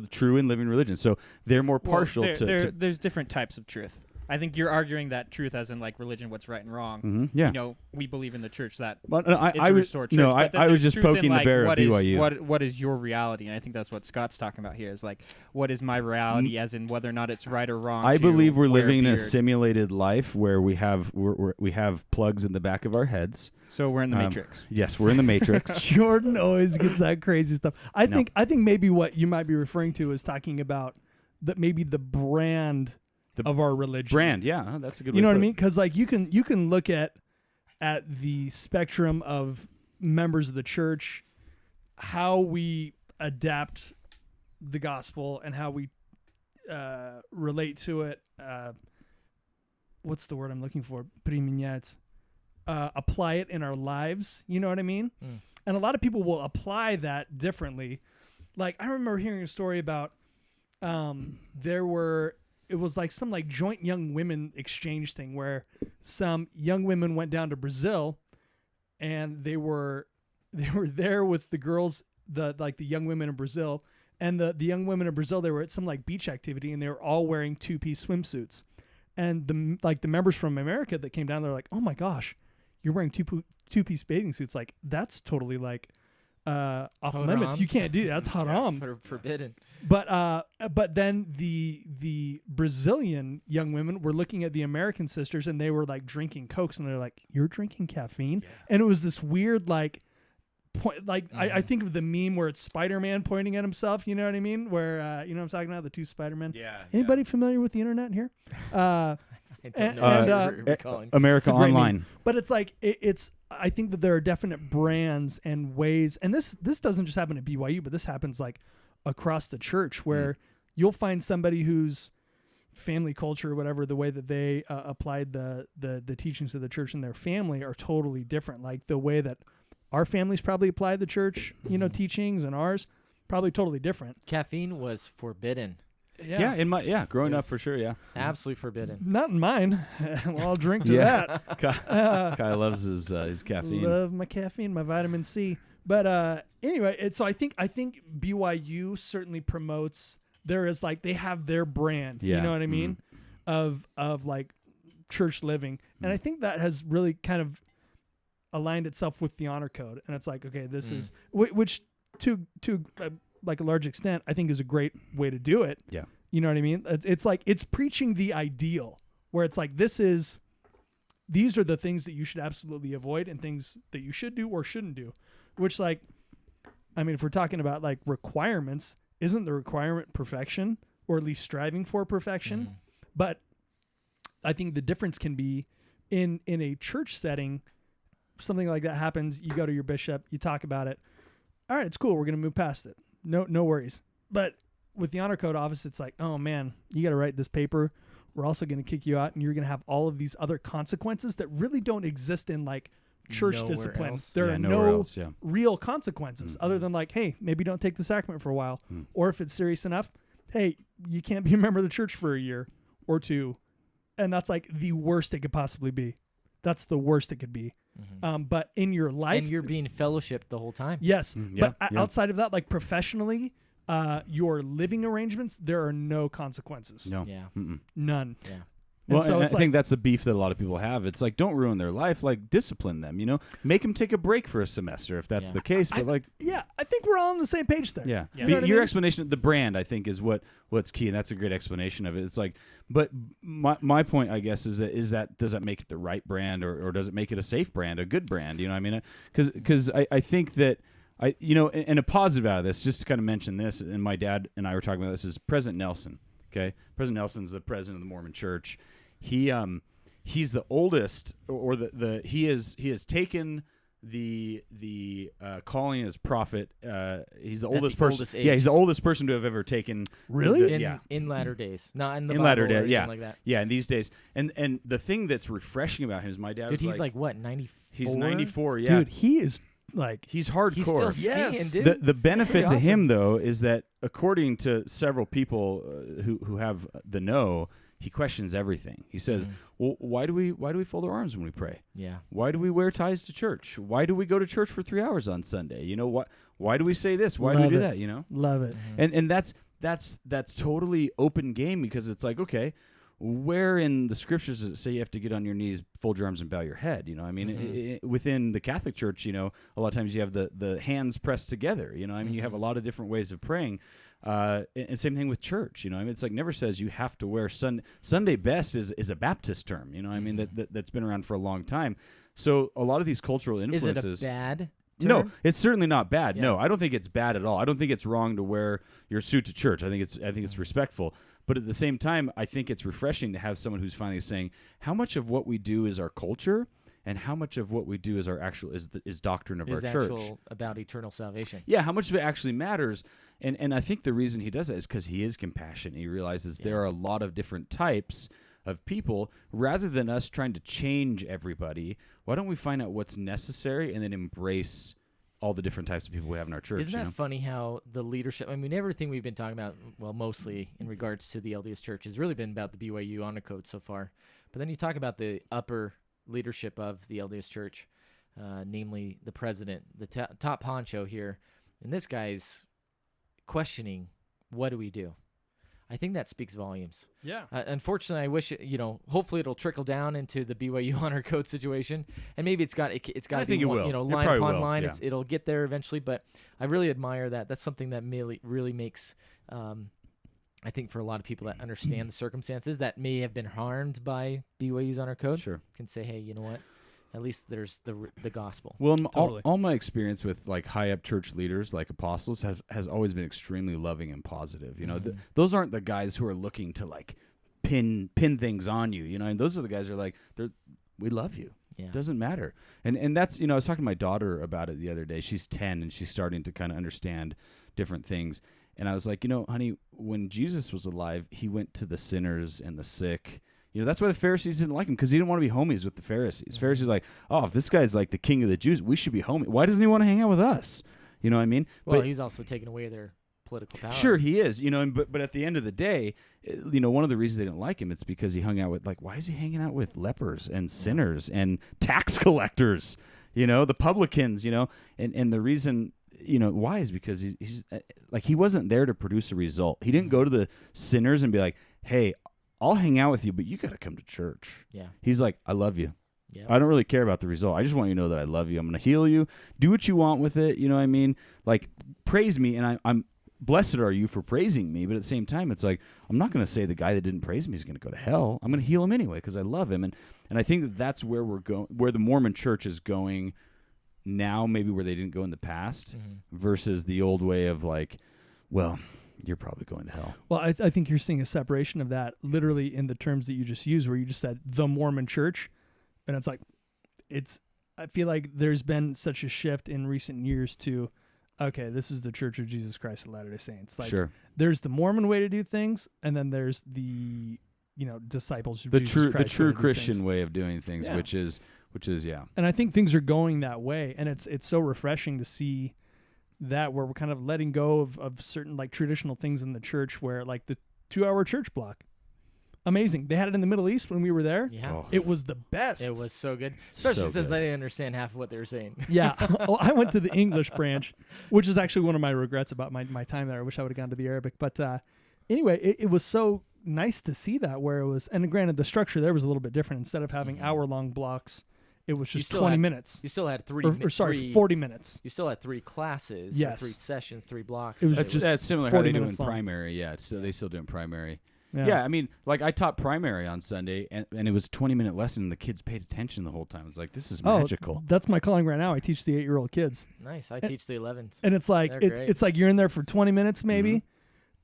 true and living religion. So they're more partial to. There's different types of truth. I think you're arguing that truth as in like religion, what's right and wrong. Mm-hmm, yeah. You know, we believe in the church that Well, it's a restored church. No, but I was there's just truth in, poking the like, bear at BYU. What is your reality? And I think that's what Scott's talking about here, is like, what is my reality, as in whether or not it's right or wrong. I believe we're wear living in a beard. simulated life where we have plugs in the back of our heads. So we're in the Matrix. Yes, we're in the Matrix. Jordan always gets that crazy stuff. I think maybe what you might be referring to is talking about maybe the brand of our religion. Brand, yeah, that's a good. You know what I mean? Because like you can look at the spectrum of members of the church, how we adapt the gospel and how we relate to it. What's the word I'm looking for? Apply it in our lives. You know what I mean? And a lot of people will apply that differently. Like I remember hearing a story about it was like some like joint young women exchange thing where some young women went down to Brazil and they were there with the girls, the young women in Brazil, and the young women in Brazil, they were at some like beach activity and they were all wearing 2-piece swimsuits. And the members from America that came down, they're like, oh my gosh, you're wearing two-piece bathing suits. Like, that's totally like off limits. You can't do that. That's haram. Forbidden. But then the Brazilian young women were looking at the American sisters, and they were like drinking Cokes, and they're like, you're drinking caffeine? And it was this weird like point, like I think of the meme where it's Spider-Man pointing at himself, you know what I mean? Where you know what I'm talking about, the two Spider-Men. Anybody familiar with the internet here? I don't know what you're recalling. America It's a great Online. meme. But it's like it's. I think that there are definite brands and ways, and this doesn't just happen at BYU, but this happens like across the church, where you'll find somebody whose family culture or whatever, the way that they applied the teachings of the church in their family are totally different. Like the way that our families probably apply the church, you know, teachings, and ours probably totally different. Caffeine was forbidden. Yeah, growing up for sure, yeah. Absolutely forbidden. Not in mine. Well, I'll drink to that. Kai loves his caffeine. Love my caffeine, my vitamin C. But anyway, so I think BYU certainly promotes. There is like they have their brand. You know what I mean? Of like church living, and I think that has really kind of aligned itself with the honor code. And it's like, okay, this is which to like a large extent, I think is a great way to do it. Yeah. You know what I mean? It's like, it's preaching the ideal where it's like, these are the things that you should absolutely avoid and things that you should do or shouldn't do, which like, I mean, if we're talking about like requirements, isn't the requirement perfection, or at least striving for perfection? But I think the difference can be in a church setting, something like that happens. You go to your bishop, you talk about it. All right, it's cool. We're going to move past it. No worries. But with the honor code office, it's like, oh man, you got to write this paper. We're also going to kick you out, and you're going to have all of these other consequences that really don't exist in like church Nowhere discipline. else. There are nowhere no else, real consequences other than like, hey, maybe don't take the sacrament for a while. Or if it's serious enough, hey, you can't be a member of the church for a year or two. And that's like the worst it could possibly be. That's the worst it could be. But in your life, And you're being fellowshipped the whole time. yes. But outside of that, like professionally, your living arrangements, there are no consequences. No. Yeah. None. Yeah. Well, so and it's I think that's the beef that a lot of people have. It's like, don't ruin their life. Like, discipline them. You know, make them take a break for a semester if that's the case. But I think we're all on the same page there. yeah. You know what I Your mean? explanation, the brand, I think, is what's key, and that's a great explanation of it. It's like, but my point, I guess, is that does that make it the right brand, or does it make it a safe brand, a good brand? You know what I mean? Because I think that. And a positive out of this, just to kind of mention this, and my dad and I were talking about this, is President Nelson. Okay, President Nelson's the president of the Mormon Church. He's the oldest, or he has taken the calling as prophet. He's the oldest person. He's the oldest person to have ever taken. Really? In latter days, not in the in Bible latter or days. anything Yeah, like that. yeah. In these days, and the thing that's refreshing about him is my dad. Dude, was he's like what, 94? He's 94. Yeah, Dude, he is like, he's hardcore. He's still skiing, Yes. dude. The benefit That's to him, awesome. though, is that according to several people who have the know, he questions everything. He says, "Well, why do we fold our arms when we pray? Yeah. Why do we wear ties to church? Why do we go to church for 3 hours on Sunday? You know Why do we say this? Why do we Love do it. that? You know?" love it. And that's totally open game, because it's like, okay, where in the scriptures does it say you have to get on your knees, fold your arms, and bow your head? You know, I mean, within the Catholic Church, you know, a lot of times you have the hands pressed together. You know, I mean, you have a lot of different ways of praying. And same thing with church. You know, I mean, it's like never says you have to wear Sunday best is a Baptist term. You know, I mean that's been around for a long time. So a lot of these cultural influences. Is it a bad term? No, it's certainly not bad. Yeah. No, I don't think it's bad at all. I don't think it's wrong to wear your suit to church. I think it's respectful. But at the same time, I think it's refreshing to have someone who's finally saying how much of what we do is our culture, and how much of what we do is our actual is doctrine of our church. About eternal salvation. Yeah, how much of it actually matters. And I think the reason he does that is because he is compassionate. He realizes there are a lot of different types of people. Rather than us trying to change everybody, why don't we find out what's necessary and then embrace all the different types of people we have in our church? Isn't that funny how the leadership, I mean, everything we've been talking about, well, mostly in regards to the LDS Church, has really been about the BYU honor code so far. But then you talk about the upper leadership of the LDS Church, namely the president, the top honcho here, and this guy's questioning, what do we do? I think that speaks volumes. Yeah. Unfortunately, I wish hopefully it'll trickle down into the BYU honor code situation, and maybe it's got to think be it will. It line probably upon will, line. yeah. It'll get there eventually, but I really admire that. That's something that really makes. I think for a lot of people that understand the circumstances that may have been harmed by BYU's honor code, Sure. can say, hey, you know what? At least there's the gospel. Well, Totally. all my experience with like high up church leaders, like apostles, has always been extremely loving and positive. You know, those aren't the guys who are looking to like pin things on you. You know, and those are the guys who are like, we love you. Yeah. Doesn't matter. And that's, I was talking to my daughter about it the other day. She's 10 and she's starting to kind of understand different things. And I was like, honey, when Jesus was alive, he went to the sinners and the sick. That's why the Pharisees didn't like him, because he didn't want to be homies with the Pharisees. Pharisees like, oh, if this guy's like the king of the Jews, we should be homies. Why doesn't he want to hang out with us? You know what I mean? Well, but he's also taking away their political power. Sure, he is. But at the end of the day, one of the reasons they didn't like him, it's because he hung out with, like, why is he hanging out with lepers and sinners and tax collectors? The publicans. And the reason. Why is because he's like, he wasn't there to produce a result. He didn't go to the sinners and be like, hey, I'll hang out with you, but you got to come to church. Yeah. He's like, I love you. Yep. I don't really care about the result. I just want you to know that I love you. I'm going to heal you. Do what you want with it. You know what I mean? Like, praise me, and I'm blessed are you for praising me. But at the same time, it's like, I'm not going to say the guy that didn't praise me is going to go to hell. I'm going to heal him anyway because I love him. And I think that's where we're going, where the Mormon church is going now, maybe where they didn't go in the past, versus the old way of like, well, you're probably going to hell. Well, I think you're seeing a separation of that literally in the terms that you just used, where you just said the Mormon church. And it's like, I feel like there's been such a shift in recent years to, okay, this is the Church of Jesus Christ of Latter-day Saints. Like, Sure. There's the Mormon way to do things, and then there's the, disciples of Jesus Christ. The true way to do Christian things. way of doing things, Yeah. which is yeah. And I think things are going that way, and it's so refreshing to see that, where we're kind of letting go of certain like traditional things in the church, where like the 2-hour church block. Amazing. They had it in the Middle East when we were there. Yeah. Oh. It was the best. It was so good, especially So since good. I didn't understand half of what they were saying. Yeah. Well, I went to the English branch, which is actually one of my regrets about my time there. I wish I would have gone to the Arabic. But anyway, it was so nice to see that, where it was, and granted, the structure there was a little bit different. Instead of having hour-long blocks, it was just 20 minutes. You still had 40 minutes. You still had 3 classes, Yes. 3 sessions, 3 blocks. It was That's similar how 40 they do in minutes long. primary. Yeah, they still do in primary. Yeah. Yeah, I mean, like I taught primary on Sunday, and it was a 20-minute lesson, and the kids paid attention the whole time. It's like, this is magical. That's my calling right now. I teach the 8-year-old kids, Nice. I teach the 11s. and it's like They're great. it's like you're in there for 20 minutes maybe.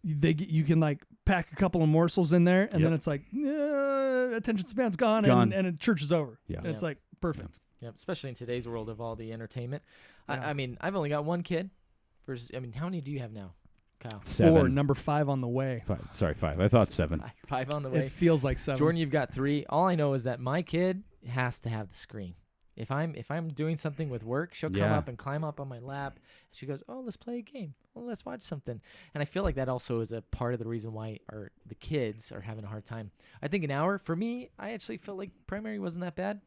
You can like pack a couple of morsels in there, and then it's like attention span's gone. And church is over. Yeah. And it's like perfect. Yep, especially in today's world of all the entertainment. Yeah. I mean, I've only got one kid. How many do you have now, Kyle? 7. 4, number 5 on the way. 5. Sorry, 5. I thought 7. 5 on the way. It feels like 7. Jordan, you've got 3. All I know is that my kid has to have the screen. If I'm doing something with work, she'll come up and climb up on my lap. She goes, "Oh, let's play a game. Well, let's watch something." And I feel like that also is a part of the reason why the kids are having a hard time. I think an hour for me, I actually felt like primary wasn't that bad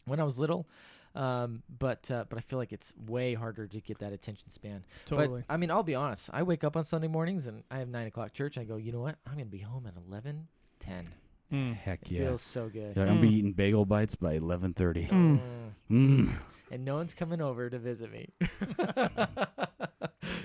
when I was little. But I feel like it's way harder to get that attention span. Totally. But I mean, I'll be honest. I wake up on Sunday mornings and I have 9:00 church. I go, you know what? I'm gonna be home at 11:10. Heck It yeah. feels so good. Yeah, I'm gonna be eating bagel bites by 11:30. And no one's coming over to visit me.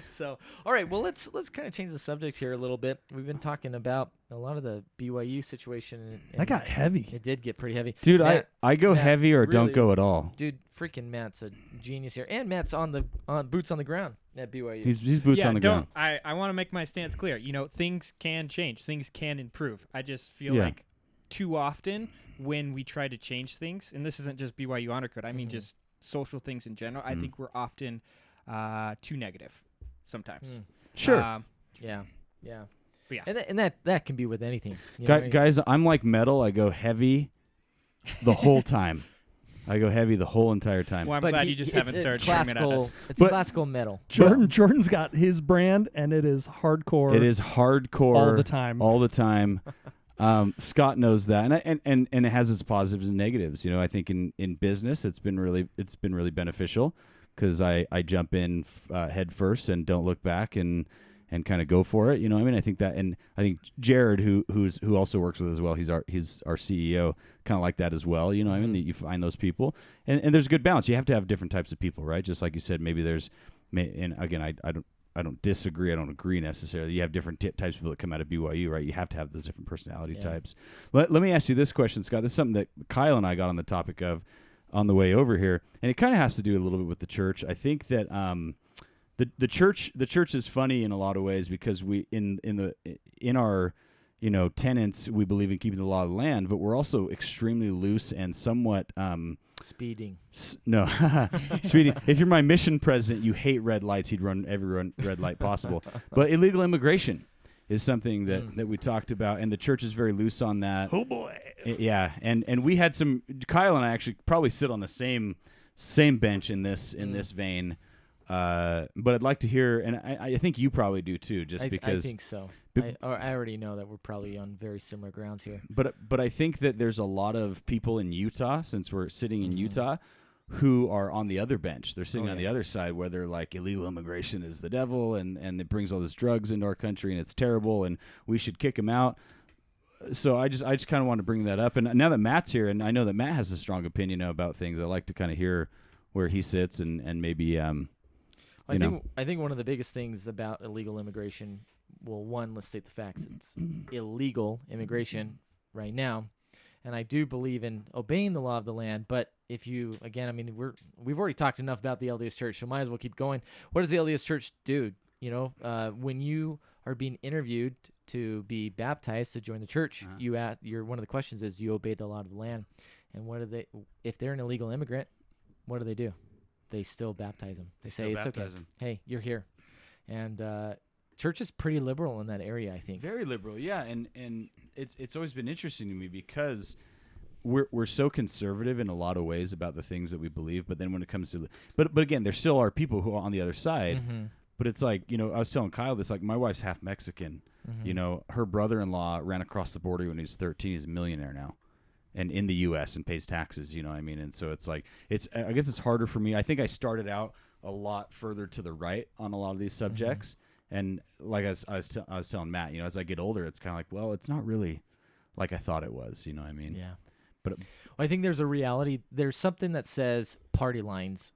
So, all right. Well, let's kind of change the subject here a little bit. We've been talking about a lot of the BYU situation. And That got heavy. It did get pretty heavy. Dude, Matt, I go Matt, heavy or really- don't go at all. Dude, freaking Matt's a genius here, and Matt's on boots on the ground at BYU. He's boots on the ground. I want to make my stance clear. Things can change. Things can improve. I just feel Yeah. like too often when we try to change things, and this isn't just BYU Honor Code, I mean just social things in general, I think we're often too negative sometimes. Sure. Yeah. But yeah. And that can be with anything. You know what I mean? Guys, I'm like metal. I go heavy the whole time. I go heavy the whole entire time. Well, I'm But glad you just haven't started it's screaming at classical. us. It's But- classical metal. Jordan's got his brand, and it is hardcore. It is hardcore all the time. All the time. Scott knows that, and it has its positives and negatives. I think in business, it's been really beneficial because I jump in head first and don't look back, and and kind of go for it. You know what I mean? I think that, and I think Jared, who also works with us as well, he's our CEO, kind of like that as well. You know what I mean? That you find those people, and there's a good balance. You have to have different types of people, right? Just like you said, maybe and again, I don't disagree. I don't agree necessarily. You have different types of people that come out of BYU, right? You have to have those different personality types. Let me ask you this question, Scott. This is something that Kyle and I got on the topic of on the way over here, and it kind of has to do a little bit with the church. I think that the church is funny in a lot of ways because we in our tenets, we believe in keeping the law of the land, but we're also extremely loose and somewhat speeding. No, speeding. If you're my mission president, you hate red lights. He'd run every red light possible. But illegal immigration is something that we talked about, and the church is very loose on that. Oh boy. Yeah, and we had some. Kyle and I actually probably sit on the same bench in this vein. But I'd like to hear, and I think you probably do too, because I think so. I already know that we're probably on very similar grounds here. But I think that there's a lot of people in Utah, since we're sitting in Utah, who are on the other bench. They're sitting on the other side, where they're like, illegal immigration is the devil, and it brings all this drugs into our country, and it's terrible, and we should kick them out. So I just kind of want to bring that up. And now that Matt's here, and I know that Matt has a strong opinion about things, I like to kind of hear where he sits and maybe I think one of the biggest things about illegal immigration, well, one, let's state the facts. It's illegal immigration right now, and I do believe in obeying the law of the land. But if you, again, I mean, we've already talked enough about the LDS Church, so might as well keep going. What does the LDS Church do? When you are being interviewed to be baptized to join the church, one of the questions is, you obey the law of the land. And if they're an illegal immigrant, what do? They still baptize them. They say it's okay. Hey, you're here. And church is pretty liberal in that area, I think. Very liberal, yeah. And it's always been interesting to me because we're so conservative in a lot of ways about the things that we believe, but then when it comes to but again, there still are people who are on the other side. But it's like, I was telling Kyle this, like, my wife's half Mexican. Her brother-in-law ran across the border when he was 13. He's a millionaire now. And in the U.S. and pays taxes, you know what I mean? And so it's like, I guess it's harder for me. I think I started out a lot further to the right on a lot of these subjects. And like I was telling Matt, as I get older, it's kind of like, well, it's not really like I thought it was, you know what I mean? Yeah. But I think there's a reality. There's something that says party lines.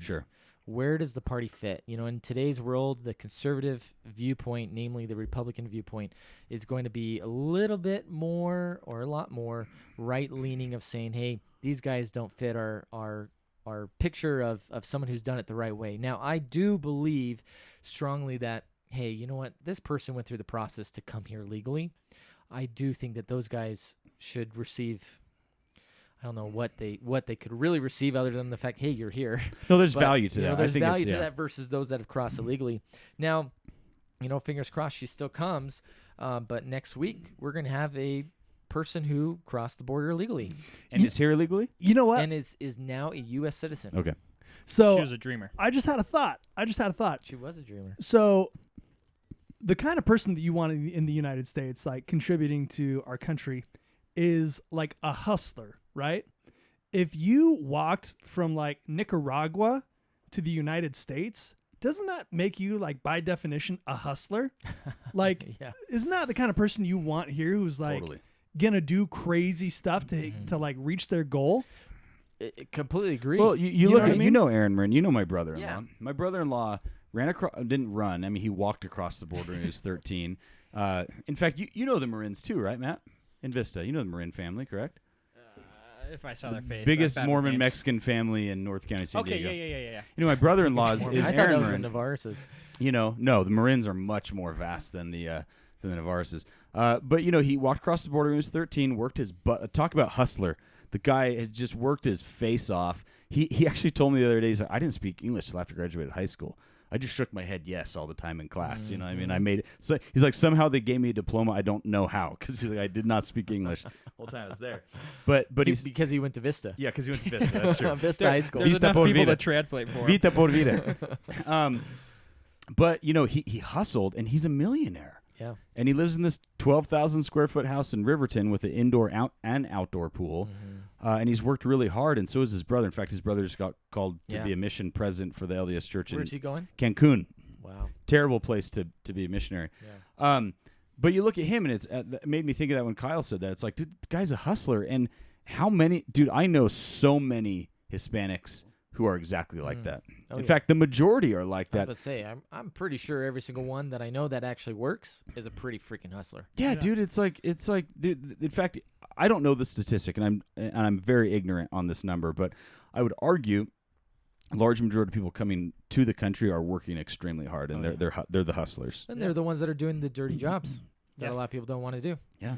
Sure. Where does the party fit? In today's world, the conservative viewpoint, namely the Republican viewpoint, is going to be a little bit more or a lot more right-leaning of saying, hey, these guys don't fit our picture of someone who's done it the right way. Now, I do believe strongly that, hey, you know what? This person went through the process to come here legally. I do think that those guys should receive, I don't know what they could really receive other than the fact, hey, you're here. No, there's value to that. There's value to that versus those that have crossed illegally. Now, fingers crossed she still comes. But next week we're gonna have a person who crossed the border illegally and is here illegally. You know what? And is now a U.S. citizen. Okay. So she was a dreamer. I just had a thought. She was a dreamer. So the kind of person that you want in the United States, like contributing to our country, is like a hustler. Right? If you walked from like Nicaragua to the United States, doesn't that make you, like, by definition, a hustler? Like, Isn't that the kind of person you want here, who's like gonna do crazy stuff to like reach their goal? I completely agree. Well, you look at Aaron Marin, my brother-in-law. Yeah. My brother-in-law didn't run. I mean, he walked across the border when he was 13. In fact, you know the Marins too, right, Matt? In Vista, you know the Marin family, correct? If I saw their face. Biggest Mormon Mexican family in North County, San Diego. Yeah. My brother-in-law is I Aaron thought that was Marin. the Navarreses. No, the Marins are much more vast than the Navarreses. But he walked across the border when he was 13, worked his butt. Talk about hustler. The guy had just worked his face off. He actually told me the other day, he's like, I didn't speak English till after I graduated high school. I just shook my head yes all the time in class. You know what I mean? I made it. So he's like, somehow they gave me a diploma. I don't know how, because I did not speak English the whole time I was there. But he's because he went to Vista. Yeah, because he went to Vista. That's true. Vista High School. There's Vista enough por people vida. to translate for him. Vita por vida. But he hustled, and he's a millionaire. Yeah. And he lives in this 12,000 square foot house in Riverton with an indoor and outdoor pool. And he's worked really hard, and so is his brother. In fact, his brother just got called to be a mission president for the LDS Church. Where's he going? Cancun. Wow. Terrible place to be a missionary. Yeah. But you look at him, and it made me think of that when Kyle said that. It's like, dude, the guy's a hustler. And how many, dude, I know so many Hispanics who are exactly like that. Oh, In yeah. fact, the majority are like I was that. about to say, I'm pretty sure every single one that I know that actually works is a pretty freaking hustler. Yeah, dude, it's like, dude, in fact, I don't know the statistic, and I'm very ignorant on this number, but I would argue a large majority of people coming to the country are working extremely hard, and they're the hustlers. And they're the ones that are doing the dirty jobs that Yeah. a lot of people don't want to do. Yeah.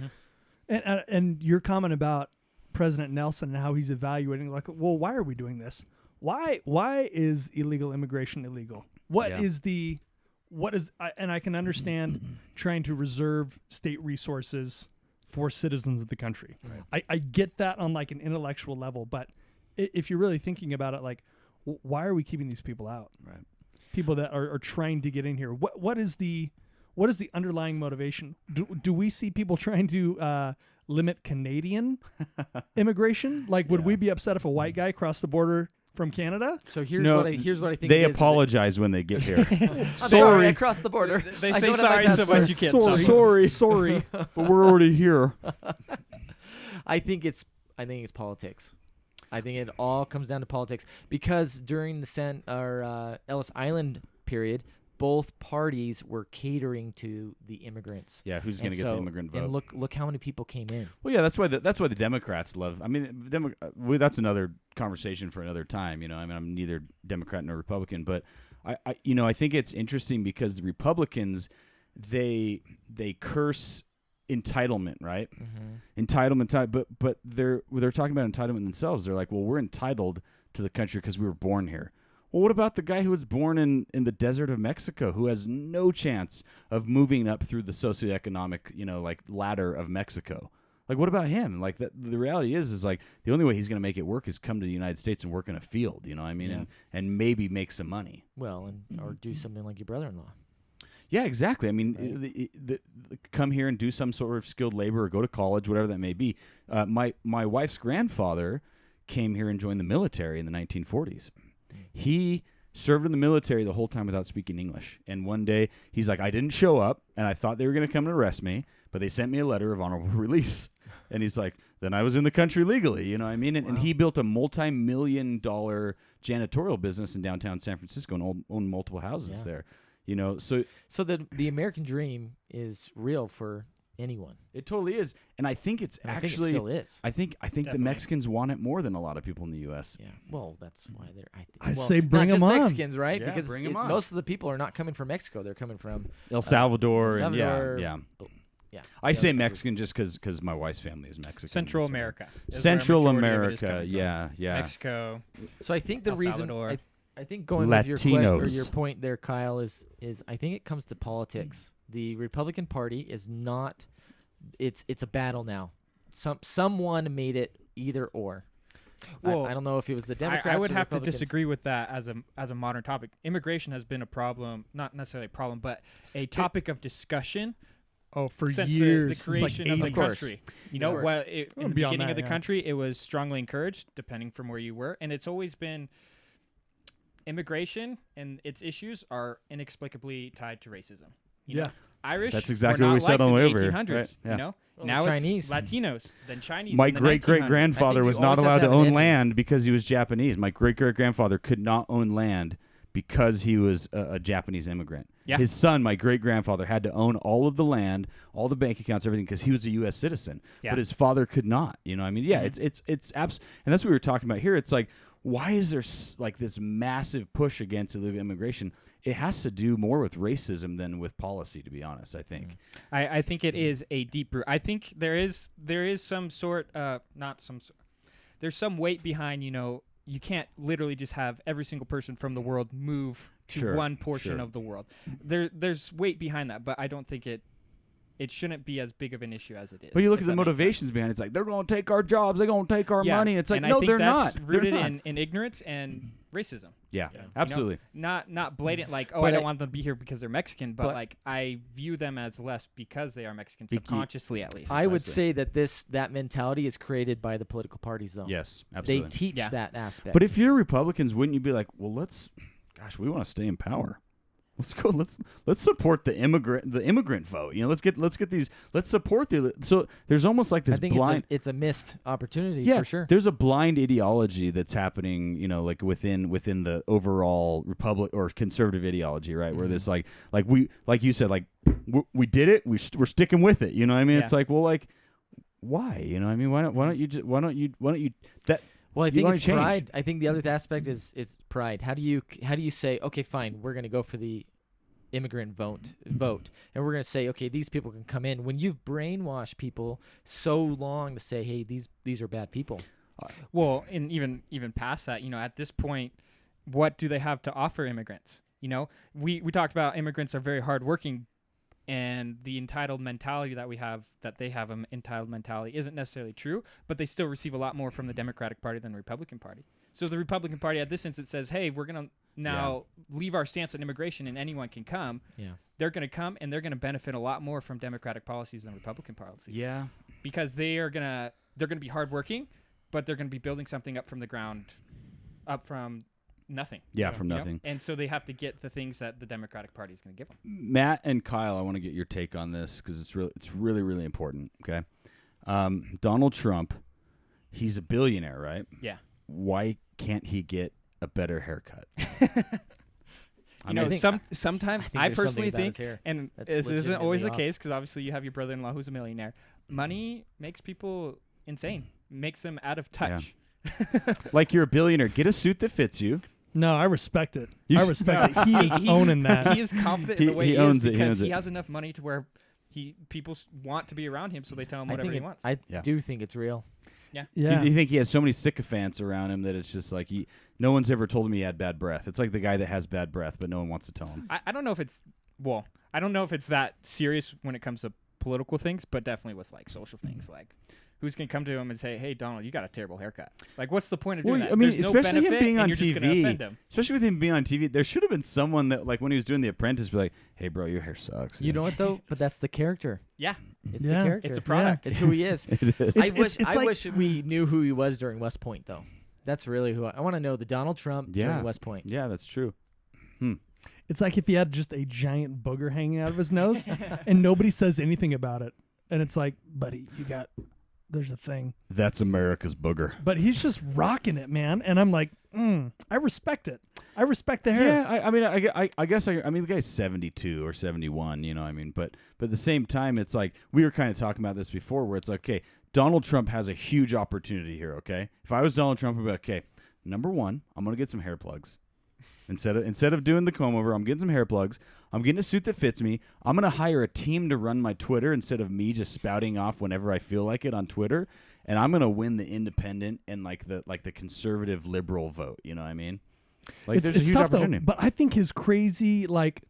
And your comment about President Nelson and how he's evaluating, like, well, why are we doing this? Why is illegal immigration illegal? What is and I can understand trying to reserve state resources for citizens of the country. Right. I get that on like an intellectual level, but if you're really thinking about it, like, why are we keeping these people out? Right. People that are trying to get in here. What is the underlying motivation? Do we see people trying to limit Canadian immigration? Like, would we be upset if a white guy crossed the border from Canada? So here's No, what I think They it is. apologize when they get here. I'm sorry, I crossed the border. They I say don't have my sorry so passport. much you can't Sorry, stop. sorry. but we're already here. I think it's politics. I think it all comes down to politics because during the Ellis Island period, both parties were catering to the immigrants. Yeah, who's going to And get the so- immigrant vote? And look how many people came in. Well, yeah, that's why the Democrats love. I mean, that's another conversation for another time. You know, I mean, I'm neither Democrat nor Republican, but I think it's interesting because the Republicans, they curse entitlement, right? Entitlement, but they're talking about entitlement themselves. They're like, well, we're entitled to the country because we were born here. Well, what about the guy who was born in the desert of Mexico who has no chance of moving up through the socioeconomic, like ladder of Mexico? Like, what about him? Like, the reality is like the only way he's going to make it work is come to the United States and work in a field, you know what I mean? Yeah. And maybe make some money. Well, or do something like your brother-in-law. Yeah, exactly. I mean, come here and do some sort of skilled labor or go to college, whatever that may be. My wife's grandfather came here and joined the military in the 1940s. He served in the military the whole time without speaking English. And one day, he's like, I didn't show up, and I thought they were going to come and arrest me, but they sent me a letter of honorable release. And he's like, then I was in the country legally, you know what I mean? And he built a multi-million-dollar janitorial business in downtown San Francisco and owned multiple houses there. You know, so the American dream is real for anyone. it totally is, and I think it's And actually. I think it still is. I think the Definitely. Mexicans want it more than a lot of people in the U.S. Yeah. Well, that's why they're. I say bring not 'em just on. Mexicans, right? Yeah, because bring 'em on. most of the people are not coming from Mexico. They're coming from El Salvador, and Salvador, yeah. yeah. I the say other countries. Mexican just because my wife's family is Mexican. Central That's why. America. is where a Central majority of it is America, coming from. yeah. Mexico. So I think the El reason Salvador. I think going with your question or Latinos. your point there, Kyle, is I think it comes to politics. The Republican Party is not. It's a battle now. Someone made it either or. Well, I don't know if it was the Democrats. I would or have to Republicans. disagree with that as a modern topic. Immigration has been a problem, not necessarily a problem, but a topic of discussion Oh, for since years. the It's creation like of the 80s. course. country. You know, course. well, in the beyond beginning that, of the yeah. country, it was strongly encouraged, depending from where you were, and it's always been immigration and its issues are inexplicably tied to racism. You know, Irish. That's were exactly not what we said liked on in the the way over here, 1800s. right? Yeah. You know, Well, now Chinese. it's Latinos, then Chinese. My in the great great 1900s. grandfather you was always not have allowed to to have an own enemy. land because he was Japanese. My great great grandfather could not own land because he was a Japanese immigrant. Yeah. His son, my great grandfather, had to own all of the land, all the bank accounts, everything, because he was a U.S. citizen. Yeah. But his father could not. You know, what I mean, yeah, Mhm. it's and that's what we were talking about here. It's like, why is there like this massive push against illegal immigration? It has to do more with racism than with policy, to be honest. I think. I think it is a deep root. I think there is some sort there's some weight behind, you can't literally just have every single person from the world move to Sure, one portion sure. of the world. There's weight behind that, but I don't think it shouldn't be as big of an issue as it is. But you look if at the that makes sense. motivations behind it. It's like, they're going to take our jobs. They're going to take our Yeah, money. It's like, and I no, think they're that's not. rooted They're not. in ignorance and racism. Yeah, Yeah. absolutely. Not blatant like, oh, But I don't I- want them to be here because they're Mexican, but like I view them as less because they are Mexican, subconsciously at least. I would Precisely. say that mentality is created by the political parties, though. Yes, They absolutely. teach Yeah. that aspect. But if you're Republicans, wouldn't you be like, well, we want to stay in power. let's support the immigrant vote. You know, let's support so there's almost like this I think blind. it's a missed opportunity Yeah, for sure. there's a blind ideology that's happening, you know, like within the overall Republic or conservative ideology, right? Where this like you said, like we did it, we're sticking with it. You know what I mean? Yeah. It's like, well, like why? You know what I mean? Why don't you that? Well, I You think wanna it's change. pride. I think the other aspect is pride. How do you say, okay, fine, we're going to go for the immigrant vote, and we're going to say, okay, these people can come in. When you've brainwashed people so long to say, hey, these are bad people. Well, and even past that, you know, at this point, what do they have to offer immigrants? You know, we talked about immigrants are very hardworking, and the entitled mentality that we have, that they have an entitled mentality, isn't necessarily true, but they still receive a lot more from the Democratic Party than the Republican Party. So the Republican Party at this instance says, hey, we're going to now leave our stance on immigration and anyone can come. Yeah. They're going to come and they're going to benefit a lot more from Democratic policies than Republican policies. Yeah. Because they're going to be hardworking, but they're going to be building something up from the ground, up from nothing. Yeah, from you know? nothing. And so they have to get the things that the Democratic Party is going to give them. Matt and Kyle, I want to get your take on this because it's really important. Okay, Donald Trump, he's a billionaire, right? Yeah. Why can't he get a better haircut? You know, sometimes I there's something personally about think, his hair and that's this isn't always the legitimately case because obviously you have your brother-in-law who's a millionaire. Money makes people insane, makes them out of touch. Like you're a billionaire, get a suit that fits you. No, I respect it. You I should- respect it. He is owning that. He is confident in the way He he owns is it, he because owns he it. has enough money to where people want to be around him, so they tell him I whatever think he wants. I Yeah. do think it's real. Yeah. Yeah. You think he has so many sycophants around him that it's just like no one's ever told him he had bad breath. It's like the guy that has bad breath, but no one wants to tell him. I don't know if it's I don't know if it's that serious when it comes to political things, but definitely with like social things, like who's gonna come to him and say, "Hey, Donald, you got a terrible haircut." Like, what's the point of doing that? I mean, There's no especially him benefit, being and on you're just gonna TV. offend him. Especially with him being on TV, there should have been someone that, like, when he was doing The Apprentice, be like, "Hey, bro, your hair sucks." You know what though? But that's the character. Yeah, It's Yeah. the character. it's a product. It's who he is. It is. I It's like- wish we knew who he was during West Point though. That's really who I want to know. The Donald Trump Yeah. during West Point. Yeah, that's true. It's like if he had just a giant booger hanging out of his nose and nobody says anything about it. And it's like, buddy, there's a thing. That's America's booger. But he's just rocking it, man. And I'm like, I respect it. I respect the hair. Yeah, I guess the guy's 72 or 71, you know what I mean? But at the same time, it's like, we were kind of talking about this before where it's like, okay, Donald Trump has a huge opportunity here, okay? If I was Donald Trump, I'd be like, okay, number one, I'm going to get some hair plugs. Instead of doing the comb over, I'm getting some hair plugs. I'm getting a suit that fits me. I'm going to hire a team to run my Twitter instead of me just spouting off whenever I feel like it on Twitter. And I'm going to win the independent and like the conservative liberal vote. You know what I mean? Like it's there's a huge tough opportunity. though. But I think his crazy, like,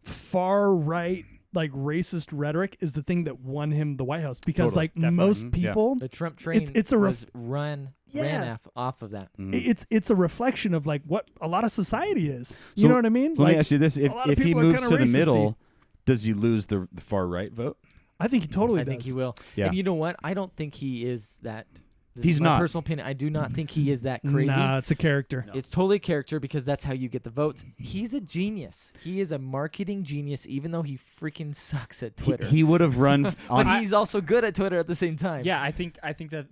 far right, like, racist rhetoric is the thing that won him the White House. Because, Totally. like, Definitely. most Yeah. people, The Trump train it's a was ran Yeah. off of that. it's a reflection of, like, what a lot of society is. You So know what I mean? Let Like, me ask you this: a lot of if he people are moves kinda to the racist-y. middle, does he lose the far right vote? I think he totally I does. think he will. Yeah. And you know what? I don't think he is that. This He's is my not. personal opinion. I do not think he is that crazy. Nah, it's a character. It's totally character because that's how you get the votes. He's a genius. He is a marketing genius, even though he freaking sucks at Twitter. He would have run but on. he's also good at Twitter at the same time. Yeah, I think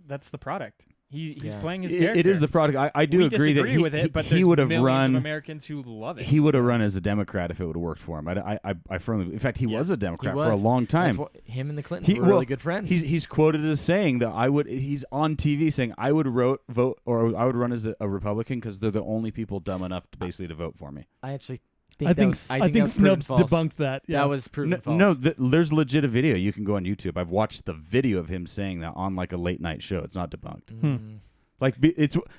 that's the product. He's Yeah. playing his character. It is the product. I do we agree that disagree with it, but he there's would have millions run. of Americans who love it. He would have run as a Democrat if it would have worked for him. I firmly. In fact, he Yeah. was a He Democrat for a was. long time. That's what, him and the Clintons were well, really good friends. He's quoted as saying that he's on TV saying I would vote or I would run as a Republican because they're the only people dumb enough to basically to vote for me. I actually think I that think was, I that think was proven Snubs false. debunked that. Yeah. That was proven false. No, there's legit a video. You can go on YouTube. I've watched the video of him saying that on like a late night show. It's not debunked. Mm. Like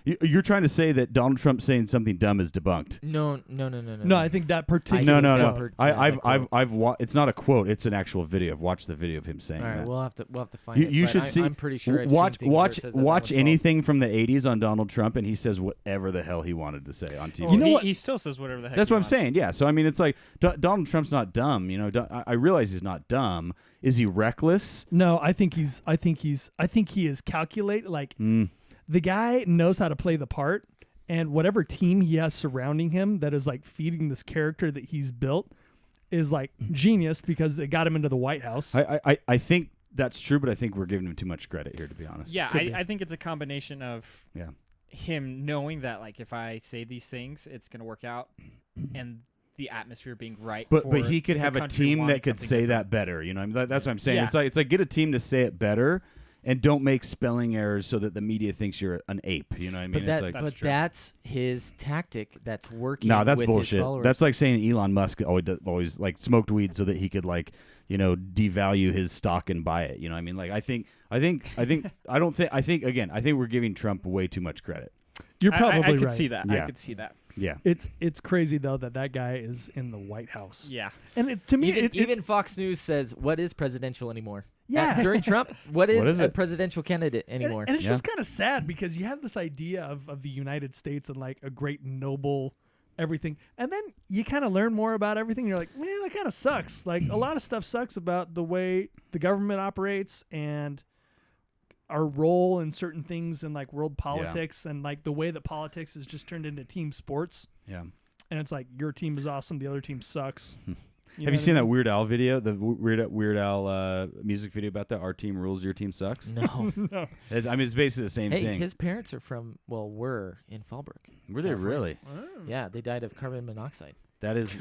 you're trying to say that Donald Trump saying something dumb is debunked. No. No, I think that particular. No. I've quote. it's not a quote. It's an actual video. I've watched the video of him saying All right, that. we'll have to find it. You but should see. I'm pretty sure I've watch seen things where it says that watch was false. anything from the '80s on Donald Trump, and he says whatever the hell he wanted to say on TV. Well, You know he, what? he still says whatever the heck. That's he what I'm wants. saying. Yeah. So I mean, it's like Donald Trump's not dumb. You know, I realize he's not dumb. Is he reckless? No, I think he is calculated. Like, the guy knows how to play the part, and whatever team he has surrounding him that is like feeding this character that he's built is like genius because they got him into the White House. I think that's true, but I think we're giving him too much credit here, to be honest. Yeah, Could be. I think it's a combination of him knowing that like if I say these things, it's gonna work out, and the atmosphere being right. But for he could the have a country team wanting that could something say different. that better. You know, I mean, that's what I'm saying. Yeah. It's like get a team to say it better, and don't make spelling errors so that the media thinks you're an ape. You know what I mean? But, It's that, like, but true. that's his tactic. That's working. no, that's with bullshit. His followers. That's like saying Elon Musk always like smoked weed so that he could like devalue his stock and buy it. You know what I mean? Like I think we're giving Trump way too much credit. You're probably I could right. see that. Yeah. I could see that. Yeah. It's crazy though that guy is in the White House. Yeah. And to me, even Fox News says, "What is presidential anymore?" Yeah. During Trump, what is a it? presidential candidate anymore? And it's Yeah. just kind of sad because you have this idea of the United States and like a great noble everything, and then you kind of learn more about everything. You're like, man, that kind of sucks. Like a lot of stuff sucks about the way the government operates and our role in certain things in like world politics and like the way that politics is just turned into team sports. Yeah. And it's like your team is awesome, the other team sucks. Have you seen that Weird Al video? The Weird Al music video about that? Our team rules, your team sucks. No. No. It's basically the same Hey, thing. his parents are were in Fallbrook. Were they really? Yeah, they died of carbon monoxide. That is.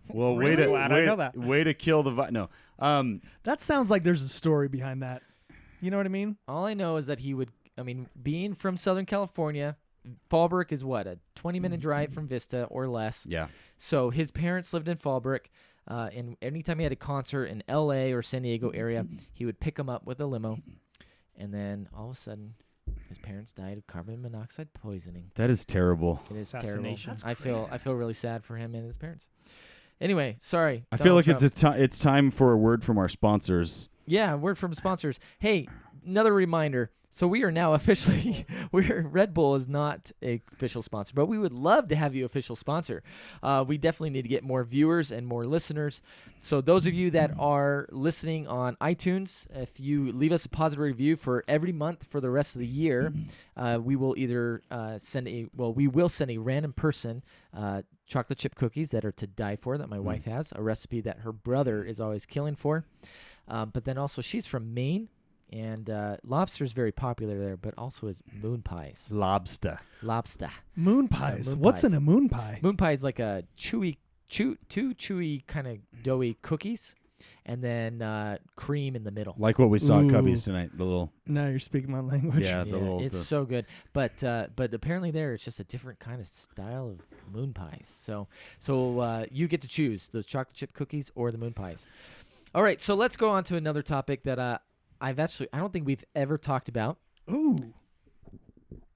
Well, Really? Glad I know that. way to kill the no. That sounds like there's a story behind that. You know what I mean? All I know is that being from Southern California, Fallbrook is what, a 20-minute drive from Vista or less. Yeah. So his parents lived in Fallbrook, and anytime he had a concert in L.A. or San Diego area, he would pick them up with a limo, and then all of a sudden, his parents died of carbon monoxide poisoning. That is terrible. It is terrible. Assassination. That's I feel really sad for him and his parents. Anyway, sorry. I feel like Donald Trump. it's time for a word from our sponsors. Yeah, word from sponsors. Hey, another reminder. So we are now officially, Red Bull is not a official sponsor, but we would love to have you official sponsor. We definitely need to get more viewers and more listeners. So those of you that are listening on iTunes, if you leave us a positive review for every month for the rest of the year, we will either send a random person chocolate chip cookies that are to die for that my wife has, a recipe that her brother is always killing for. But then also she's from Maine. And lobster is very popular there, but also is moon pies. Lobster. Lobster. Moon So pies. moon What's pies. in a moon pie? Moon pie is like a two chewy kind of doughy cookies, and then cream in the middle. Like what we saw at Ooh. Cubby's tonight. The little. Now you're speaking my language. Yeah, the little. It's so good. But apparently there it's just a different kind of style of moon pies. So you get to choose those chocolate chip cookies or the moon pies. All right, so let's go on to another topic that I don't think we've ever talked about. Ooh.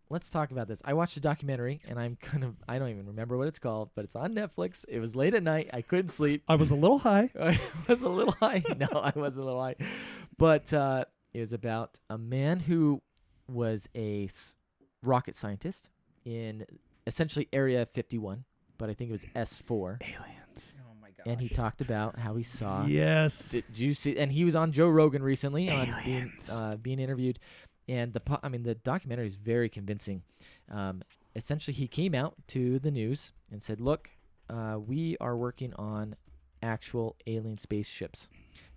Let's talk about this. I watched a documentary, and I don't even remember what it's called, but it's on Netflix. It was late at night. I couldn't sleep. I was a little high. I was a little high. No, I wasn't a little high. But it was about a man who was a rocket scientist in essentially Area 51, but I think it was S4. Oh my god. And he talked about how he saw. Yes. Did you see? And he was on Joe Rogan recently Aliens. on being interviewed, and the documentary is very convincing. Essentially, he came out to the news and said, "Look, we are working on actual alien spaceships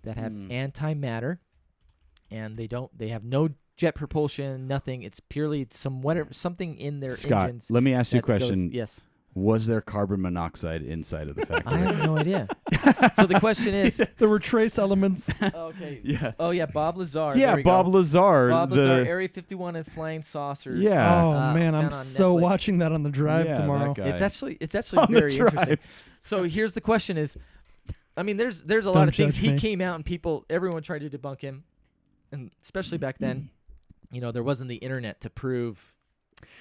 that have antimatter, and they have no jet propulsion, nothing. It's purely something in their Scott, engines." let me ask you a that goes- question. Yes. Was there carbon monoxide inside of the factory? I have no idea. So the question is, There were trace elements. okay. Yeah. Oh yeah, Bob Lazar. Yeah, There we Bob go. Lazar. Bob the Lazar, Area 51 and flying saucers. Yeah. Oh man, man, found I'm on so Netflix. watching that on the drive Yeah, tomorrow. that guy. It's actually On the very interesting. drive. So here's the question: is, I mean, there's a lot Don't of things. judge He me. came out and everyone tried to debunk him, and especially back then, there wasn't the internet to prove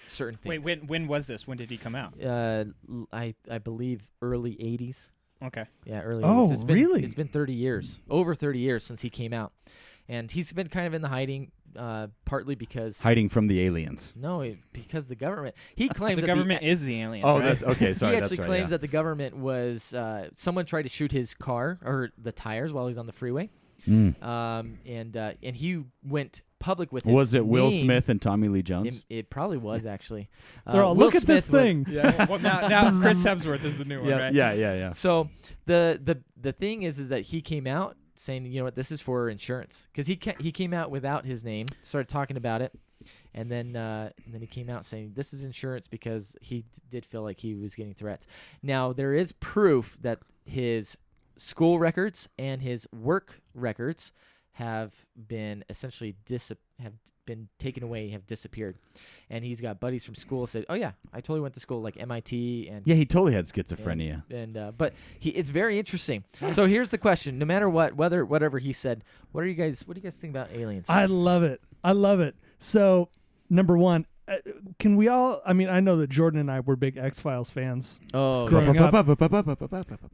certain things. Wait, when was this? When did he come out? I believe early 80s. Okay. Yeah, early. Oh, 80s. It's been, really? It's been 30 years, over 30 years since he came out, and he's been kind of in the hiding, partly because hiding from the aliens. because the government. He claims The that government is the alien. Oh, right? that's okay. Sorry, he that's actually right. claims yeah. that the government was someone tried to shoot his car or the tires while he was on the freeway, Mm. and he went public with his Was it Will name. Smith and Tommy Lee Jones? It probably was actually. They're all, Will look at this Smith was- thing. Yeah. Well, now Chris Hemsworth is the new one, Yeah. right? Yeah. So the thing is that he came out saying, you know what, this is for insurance, because he came out without his name, started talking about it, and then he came out saying this is insurance because he did feel like he was getting threats. Now there is proof that his school records and his work records have been essentially have been taken away, have disappeared, and he's got buddies from school said, "Oh yeah, I totally went to school like MIT and Yeah, he totally had schizophrenia. but it's very interesting." So here's the question: no matter whatever he said, what do you guys think about aliens? I love it. So, number one, can we all? I mean, I know that Jordan and I were big X-Files fans. oh, growing yeah. up.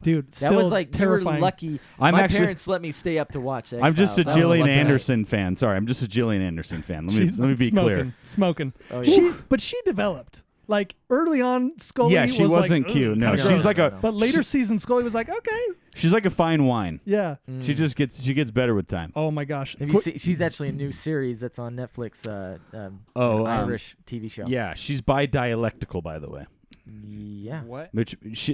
Dude, That still was like terrifying. You were lucky. I'm My actually- parents let me stay up to watch. I'm just a X-Files. That was Gillian lucky night. Anderson fan. Sorry, I'm just a Gillian Anderson fan. Let She's me be clear. Smoking. Oh, yeah. But she developed. Like early on, Scully. Yeah, she was wasn't like, cute. "Ugh, No, kinda she's gross." like a But later season, Scully was like, okay, she's like a fine wine. yeah. She just gets better with time. Oh my gosh. Have you seen, she's actually a new series that's on Netflix. An Irish TV show. Yeah, she's bi-dialectical, by the way. Yeah. What?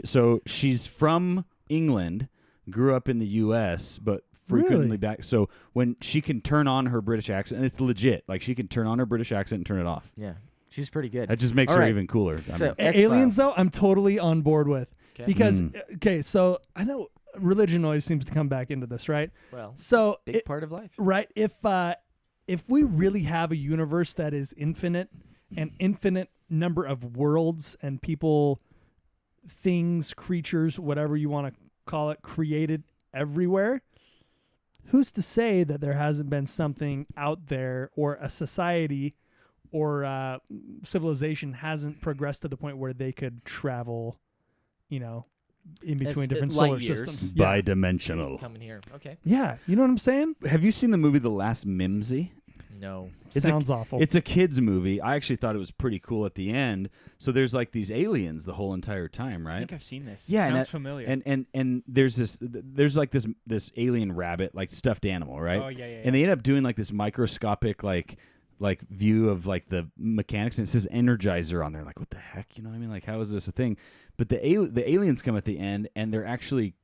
So she's from England, grew up in the U.S., but frequently Really? back. So when she can turn on her British accent, and it's legit. Like she can turn on her British accent and turn it off. Yeah. She's pretty good. That just makes All her right. even cooler. I So- mean, X-Files. Aliens, though, I'm totally on board with. 'Kay. Because, Mm. okay, so I know religion always seems to come back into this, right? Well, So, big part of life. right, if we really have a universe that is infinite, an infinite number of worlds and people, things, creatures, whatever you want to call it, created everywhere, who's to say that there hasn't been something out there or a society or civilization hasn't progressed to the point where they could travel, in between different light solar years. systems. Yeah. bi-dimensional. Coming here. Okay. Yeah, you know what I'm saying? Have you seen the movie The Last Mimsy? No. Sounds awful. It's a kid's movie. I actually thought it was pretty cool at the end. So there's like these aliens the whole entire time, I right? think I've seen this. Yeah, Sounds and familiar. And there's like this alien rabbit, like stuffed animal, right? Oh yeah. And they end up doing like this microscopic like view of like the mechanics, and it says Energizer on there. Like, what the heck? You know what I mean? Like, how is this a thing? But the aliens come at the end, and they're actually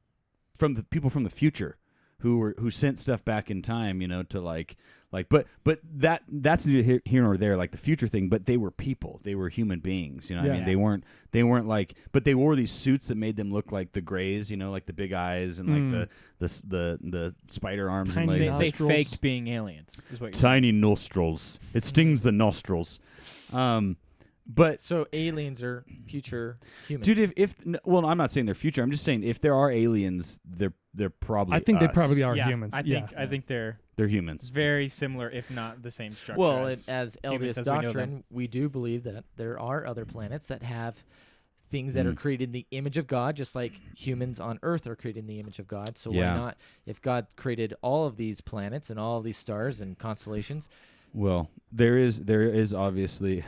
from the people from the future who sent stuff back in time, to like but that's neither here nor there, like the future thing. But they were people, they were human beings, I Yeah. mean, they weren't like, but they wore these suits that made them look like the Greys, like the big eyes and like the spider arms Tiny and legs. They nostrils. faked being aliens. Is what you're Tiny nostrils. It stings the nostrils. But So aliens are future humans. dude, well, I'm not saying they're future. I'm just saying if there are aliens, they're probably. I think they us. probably are yeah, humans. I think they're They're humans. very similar, if not the same structure. Well, as as humans LDS as we know doctrine, we do believe that there are other planets that have things that are created in the image of God, just like humans on Earth are created in the image of God. So Yeah. why not, if God created all of these planets and all of these stars and constellations? Well, there is obviously.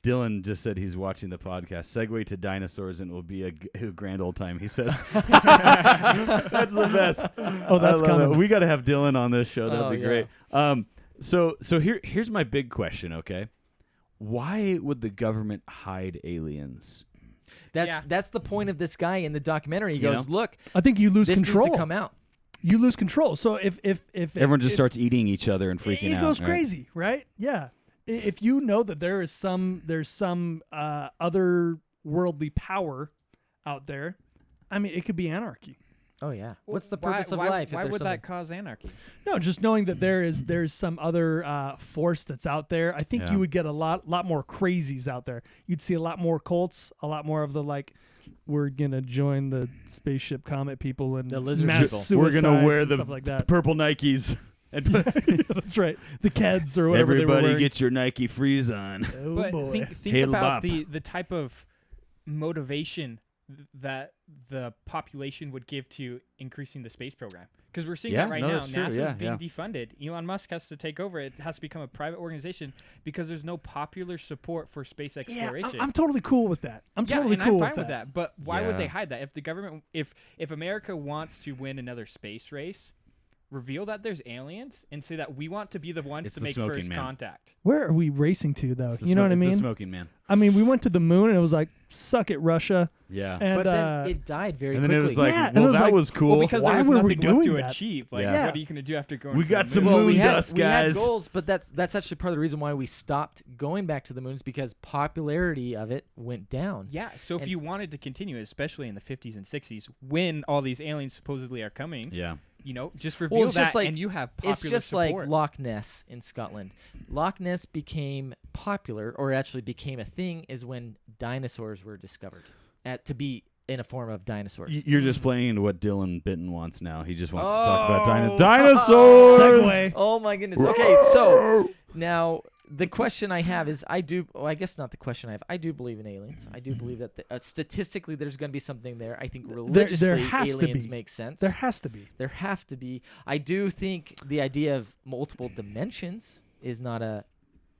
Dylan just said he's watching the podcast. Segue to dinosaurs, and it will be a grand old time. He says, "That's the best." Oh, that's I love coming. it. We got to have Dylan on this show. That'd Oh, be yeah. great. So here's my big question. Okay, why would the government hide aliens? That's the point of this guy in the documentary. He You goes, know? "Look, I think you lose this control. needs to come out." You lose control. So if Everyone just starts eating each other and freaking out. it goes right? crazy, right? Yeah. If you know that there's some other worldly power out there, I mean, it could be anarchy. Oh yeah. Well, What's the why- purpose of why- life? if Why there's would something- that cause anarchy? No, just knowing that there's some other force that's out there. I think Yeah. you would get a lot more crazies out there. You'd see a lot more cults, a lot more of the we're gonna join the spaceship comet people and The lizard mass people. We're gonna suicides wear and the stuff like that. Purple Nikes. And That's right. The Keds or whatever they were everybody wearing. gets your Nike Freeze on. Oh But boy. think Hail about bop. the type of motivation that the population would give to increasing the space program. Because we're seeing Yeah, that right no, now. that's true. NASA's Yeah, being yeah. defunded. Elon Musk has to take over. It has to become a private organization because there's no popular support for space yeah, exploration. I'm totally cool with that. I'm yeah, totally and cool I'm fine with that. But why would Yeah. they hide that? If the government, if America wants to win another space race, reveal that there's aliens and say that we want to be the ones It's to the make smoking first man. contact. Where are we racing to, though? It's the You know what I it's the mean? smoking man. I mean, we went to the moon, and it was like, suck it, Russia. Yeah. And but then it died very and then quickly. it was like, Yeah, and well, it was that like, was cool. Well, because Why there was were we nothing left to doing that? achieve. Like, Yeah. what are you going to do after going We to got the some moon? moon we had, dust, we had guys. goals, but that's actually part of the reason why we stopped going back to the moon is because popularity of it went down. Yeah, so if And- you wanted to continue, especially in the 50s and 60s, when all these aliens supposedly are coming, Yeah. just Well, reveal it's that, just like- and you have popular It's just support. like Loch Ness in Scotland. Loch Ness became popular, or actually became a thing, is when dinosaurs were discovered to be in a form of dinosaurs. You're just playing into what Dylan Bitten wants now. He just wants to talk about Oh. dinosaurs. Segue. Oh my goodness. Okay, so now the question I have is, I guess not the question I have. I do believe in aliens. I do believe that statistically there's going to be something there. I think religiously has to aliens be. make sense. There has to be. There have to be. I do think the idea of multiple dimensions is not a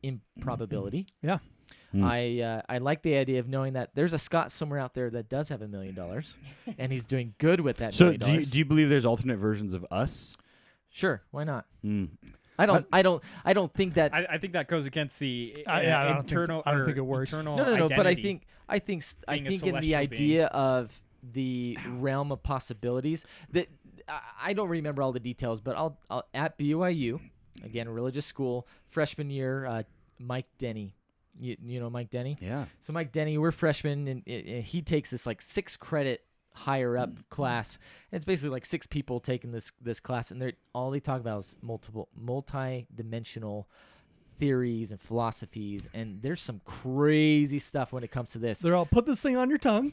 improbability. Yeah. I like the idea of knowing that there's a Scott somewhere out there that does have $1 million, and he's doing good with that. So $1 million. do you believe there's alternate versions of us? Sure, why not? Mm. I don't think that. I think that goes against the I don't think so. internal. I don't or think it works. internal No. But I identity. think Being a in the celestial idea of the realm of possibilities that I don't remember all the details, but I'll at BYU, again, religious school, freshman year, Mike Denny. You know Mike Denny? Yeah. So Mike Denny, we're freshmen, and he takes this like 6 credit higher up class. And it's basically like 6 people taking this class, and all they talk about is multi-dimensional theories and philosophies, and there's some crazy stuff when it comes to this. They're all, put this thing on your tongue.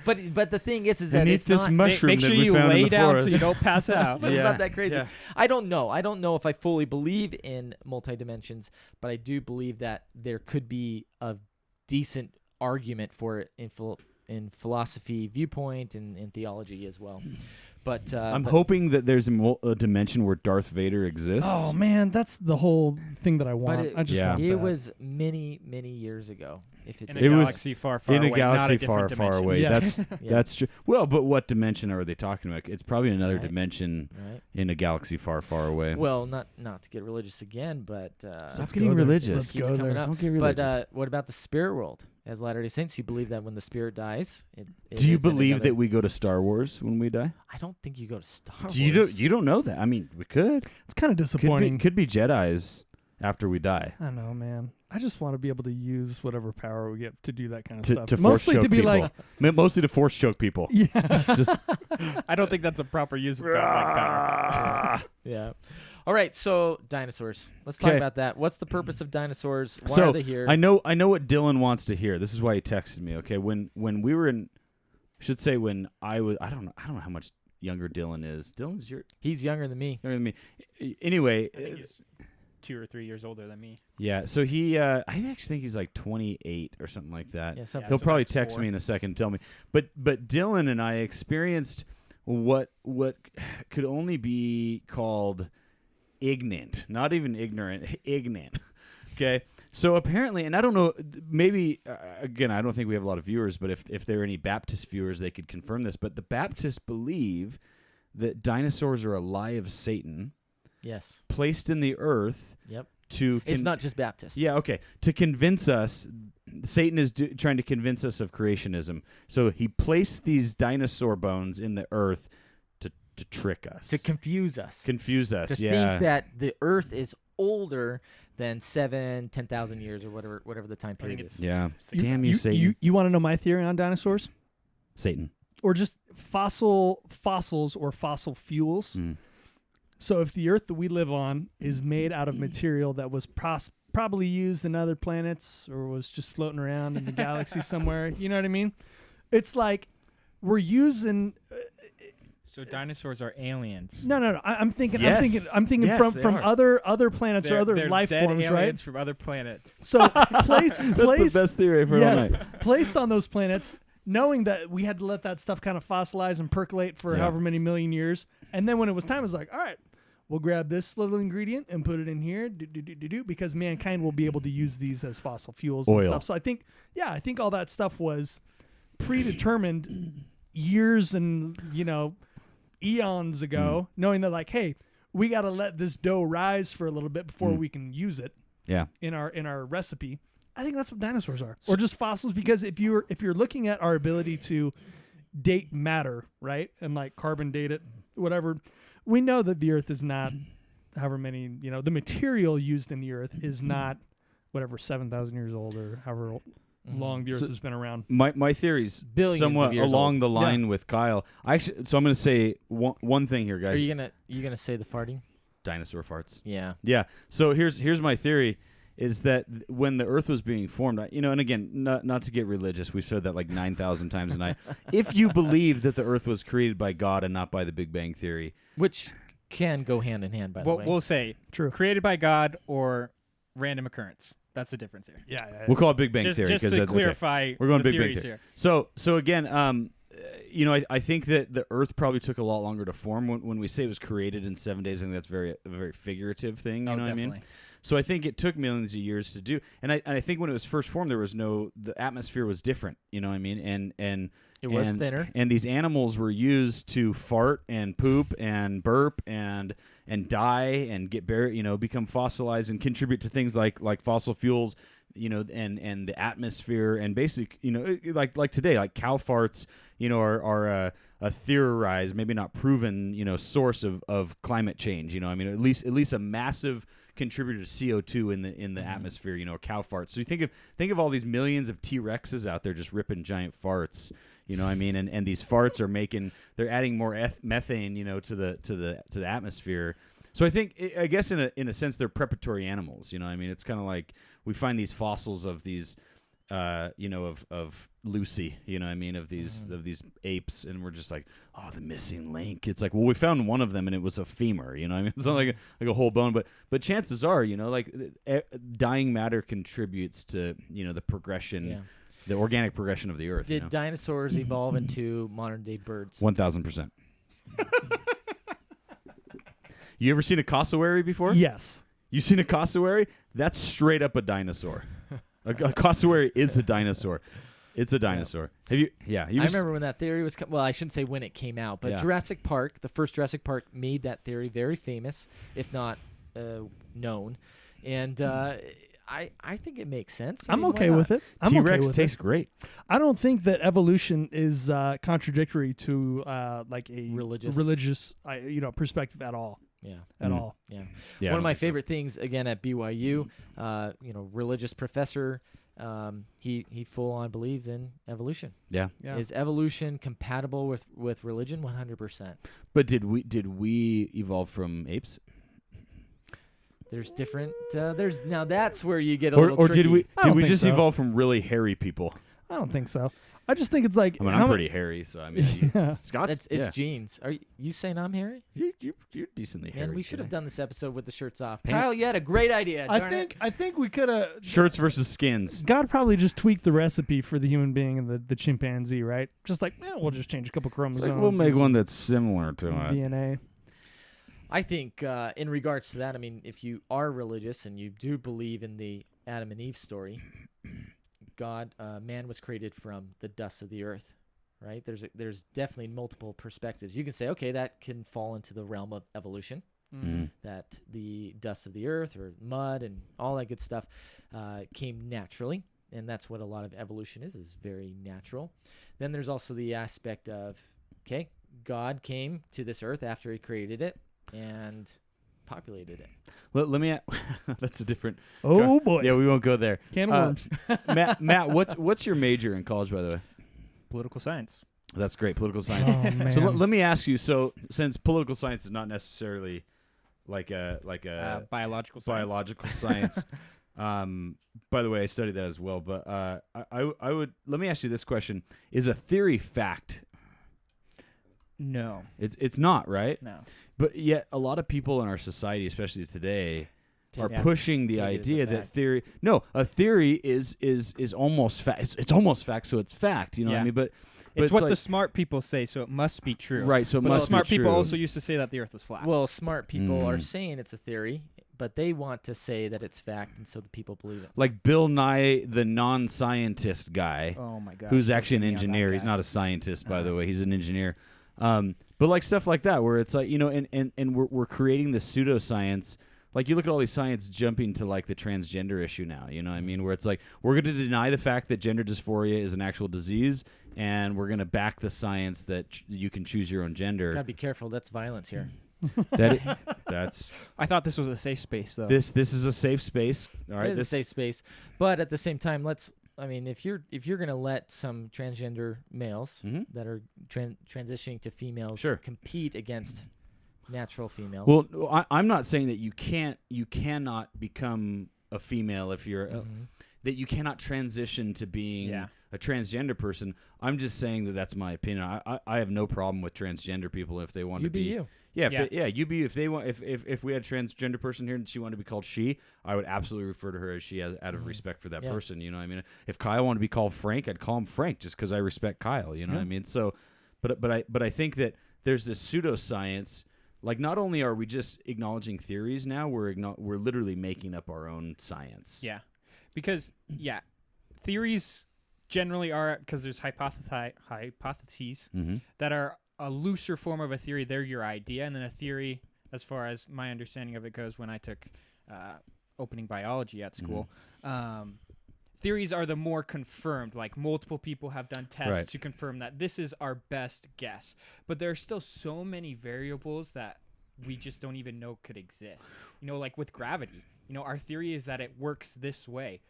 But the thing is that And eat it's this not. mushroom make that sure we you found in lay the down forest. so you don't pass out. But it's Yeah. not that crazy. Yeah. I don't know. I don't know if I fully believe in multi-dimensions, but I do believe that there could be a decent argument for it in philosophy viewpoint and in theology as well. But I'm hoping that there's a dimension where Darth Vader exists. Oh man, that's the whole thing that I want. it, I just Yeah. want it that. was many years ago. If it In a did. It was galaxy far, far in away, a galaxy not a far, different far dimension. away. Yes. That's true. Well, but what dimension are they talking about? It's probably another Right. dimension Right. in a galaxy far, far away. Well, not to get religious again, but Stop Let's getting go there. religious. Let's keeps go coming there. up. Don't get religious. But what about the spirit world? As Latter-day Saints, you believe that when the spirit dies, it Do you is in believe another- that we go to Star Wars when we die? I don't think you go to Star Wars. You don't know that. I mean, we could. It's kind of Could disappointing. be Jedis after we die. I don't know, man. I just want to be able to use whatever power we get to do that kind of To stuff. force Mostly choke to be people. like, Mostly to force choke people. yeah. Just I don't think that's a proper use of godlike power. Yeah. All right, so dinosaurs. Let's talk 'Kay. about that. What's the purpose of dinosaurs? Why So, are they here? I know what Dylan wants to hear. This is why he texted me. Okay, when we were in, I should say when I was. I don't know how much younger Dylan is. Dylan's He's younger than me. younger than me. Anyway, I think he's 2 or 3 years older than me. yeah. So he, I actually think he's like 28 or something like that. Yeah, something. He'll so probably that's text 4. me in a second and tell me. But Dylan and I experienced what could only be called ignorant, not even ignorant, ignorant. Okay. So apparently, and I don't know, maybe, again, I don't think we have a lot of viewers, but if there are any Baptist viewers, they could confirm this. But the Baptists believe that dinosaurs are a lie of Satan Yes. placed in the earth Yep. to... It's not just Baptists. Yeah, okay. To convince us, Satan is trying to convince us of creationism. So he placed these dinosaur bones in the earth to trick us. To confuse us. Confuse us, To yeah. think that the Earth is older than 10,000 years or whatever the time I think period is. it's Yeah. six- Damn you, Satan. You want to know my theory on dinosaurs? Satan. Or just fossils or fossil fuels? Mm. So if the Earth that we live on is made out of material that was probably used in other planets or was just floating around in the galaxy somewhere, you know what I mean? It's like we're using... So dinosaurs are aliens. No. I'm thinking. Yes. I'm thinking Yes, from they from are. other planets or other They're life dead forms, aliens right? from other planets. So placed That's the best theory I've heard all yes, night. placed on those planets, knowing that we had to let that stuff kind of fossilize and percolate for Yeah. however many million years, and then when it was time, it was like, all right, we'll grab this little ingredient and put it in here, because mankind will be able to use these as fossil fuels and Oil. stuff. So I think all that stuff was predetermined years and eons ago, knowing that like, hey, we got to let this dough rise for a little bit before we can use it Yeah. in our recipe. I think that's what dinosaurs are, or just fossils. Because if you're looking at our ability to date matter, right, and like carbon date it, whatever, we know that the Earth is not, however many, the material used in the Earth is not, whatever, 7,000 years old or however long the Earth has been around. My theory's Billions somewhat of years along old. the line with Kyle. So I'm going to say one thing here, Are guys. you gonna say the farting? Dinosaur farts. Yeah. Yeah. So here's my theory. Is that when the Earth was being formed, and again, not to get religious, we've said that like 9,000 times tonight. If you believe that the Earth was created by God and not by the Big Bang Theory, Which can go hand in hand, by the way. We'll say True. created by God or random occurrence. That's the difference here. Yeah. we'll call it Big Bang Just, Theory just because to that's clarify, We're going the Big Bang theories Theory. here. So again, I think that the Earth probably took a lot longer to form. When we say it was created in 7 days, I think that's a very figurative thing. You know what I mean? So I think it took millions of years to do. And I think when it was first formed, the atmosphere was different. You know what I mean? And it was thinner. And these animals were used to fart and poop and burp and die and get buried, become fossilized and contribute to things like fossil fuels, and the atmosphere and basic, like today, like cow farts, are a theorized, maybe not proven, source of climate change. At least a massive contributor to CO2 in the atmosphere, cow farts. So you think of all these millions of T-Rexes out there just ripping giant farts, and these farts are they're adding more methane, to the atmosphere. So I guess in a sense they're preparatory animals, it's kind of like we find these fossils of these of Lucy, of these apes, and we're just like, oh, the missing link. It's like, well, we found one of them and it was a femur, it's not like a whole bone, but chances are, dying matter contributes to, the progression, the organic progression of the Earth. Did dinosaurs evolve into modern day birds? 1,000%. You ever seen a cassowary before? Yes. You seen a cassowary? That's straight up a dinosaur. A cassowary is a dinosaur. It's a dinosaur. Have you? Yeah. I remember when that theory was. Well, I shouldn't say when it came out, but Yeah. Jurassic Park, the first Jurassic Park, made that theory very famous, if not known. And I think it makes sense. I'm okay with it. I'm T-Rex okay with tastes it. great. I don't think that evolution is contradictory to like a religious perspective at all. Yeah. At all. Yeah. Yeah, One of my so. favorite things, again, at BYU, religious professor, he full on believes in evolution. Yeah. Yeah. Is evolution compatible with religion? 100%. But did we evolve from apes? There's different. Now that's where you get a Or little or tricky. did we I did don't we think just so. evolve from really hairy people? I don't think so. I just think it's like I mean, how I'm mu- pretty hairy, so I mean, Yeah. Scott's It's yeah. genes. Are you saying I'm hairy? You're decently hairy. Man, we should have today. done this episode with the shirts off. Pant- Kyle, you had a great idea. darn it. I think we could have. Shirts versus skins. God probably just tweaked the recipe for the human being and the chimpanzee, right? Just like, we'll just change a couple chromosomes. We'll make and one some that's similar to it. DNA. I think in regards to that, I mean, if you are religious and you do believe in the Adam and Eve story, man was created from the dust of the earth, right? There's definitely multiple perspectives. You can say, okay, that can fall into the realm of evolution, that the dust of the earth or mud and all that good stuff came naturally, and that's what a lot of evolution is very natural. Then there's also the aspect of, okay, God came to this earth after he created it and populated it. Let me. That's a different. Oh boy. Yeah, we won't go there. Can of worms. Matt, what's your major in college, by the way? Political science. That's great, political science. Oh man. So let me ask you. So since political science is not necessarily like a Biological science. biological science. By the way, I studied that as well. But I would let me ask you this question: is a theory fact? No. It's not, right? No. But yet, a lot of people in our society, especially today, are Yeah. pushing the Take it as a idea that fact. theory. No, a theory is almost fact. It's almost fact, so it's fact. You know what I Yeah. mean? But It's what like, the smart people say, so it must be true. right. So it But must the smart be people true. also used to say that the Earth was flat. Well, smart people are Mm. saying it's a theory, but they want to say that it's fact, and so the people believe it. like Bill Nye, the non-scientist guy, oh my God. who's don't actually an get me on that engineer. He's guy. not a scientist, by the way. He's an engineer. But like stuff like that, where it's like, you know, and we're creating this pseudoscience. Like you look at all these science jumping to like the transgender issue now, you know what I mean? Where it's like, we're going to deny the fact that gender dysphoria is an actual disease, and we're going to back the science that you can choose your own gender. Gotta be careful. That's violence here. That's. I thought this was a safe space, though. This is a safe space. All right, It is a safe space, but at the same time, I mean, if you're gonna let some transgender males that are transitioning to females compete against natural females. Well, I'm not saying that you cannot become a female if you're that you cannot transition to being a transgender person. I'm just saying that that's my opinion. I have no problem with transgender people if they want to be you. Yeah, you be if they want if we had a transgender person here and she wanted to be called she, I would absolutely refer to her as she out of respect for that person. You know what I mean? If Kyle wanted to be called Frank, I'd call him Frank just because I respect Kyle. You know what I mean? So, but I think that there's this pseudoscience. Like, not only are we just acknowledging theories now, we're literally making up our own science. Yeah, because theories generally are, because there's hypotheses that are a looser form of a theory. They're your idea, and then a theory, as far as my understanding of it goes, when I took opening biology at school, theories are the more confirmed. Like, multiple people have done tests to confirm that this is our best guess. But there are still so many variables that we just don't even know could exist. You know, like with gravity. You know, our theory is that it works this way,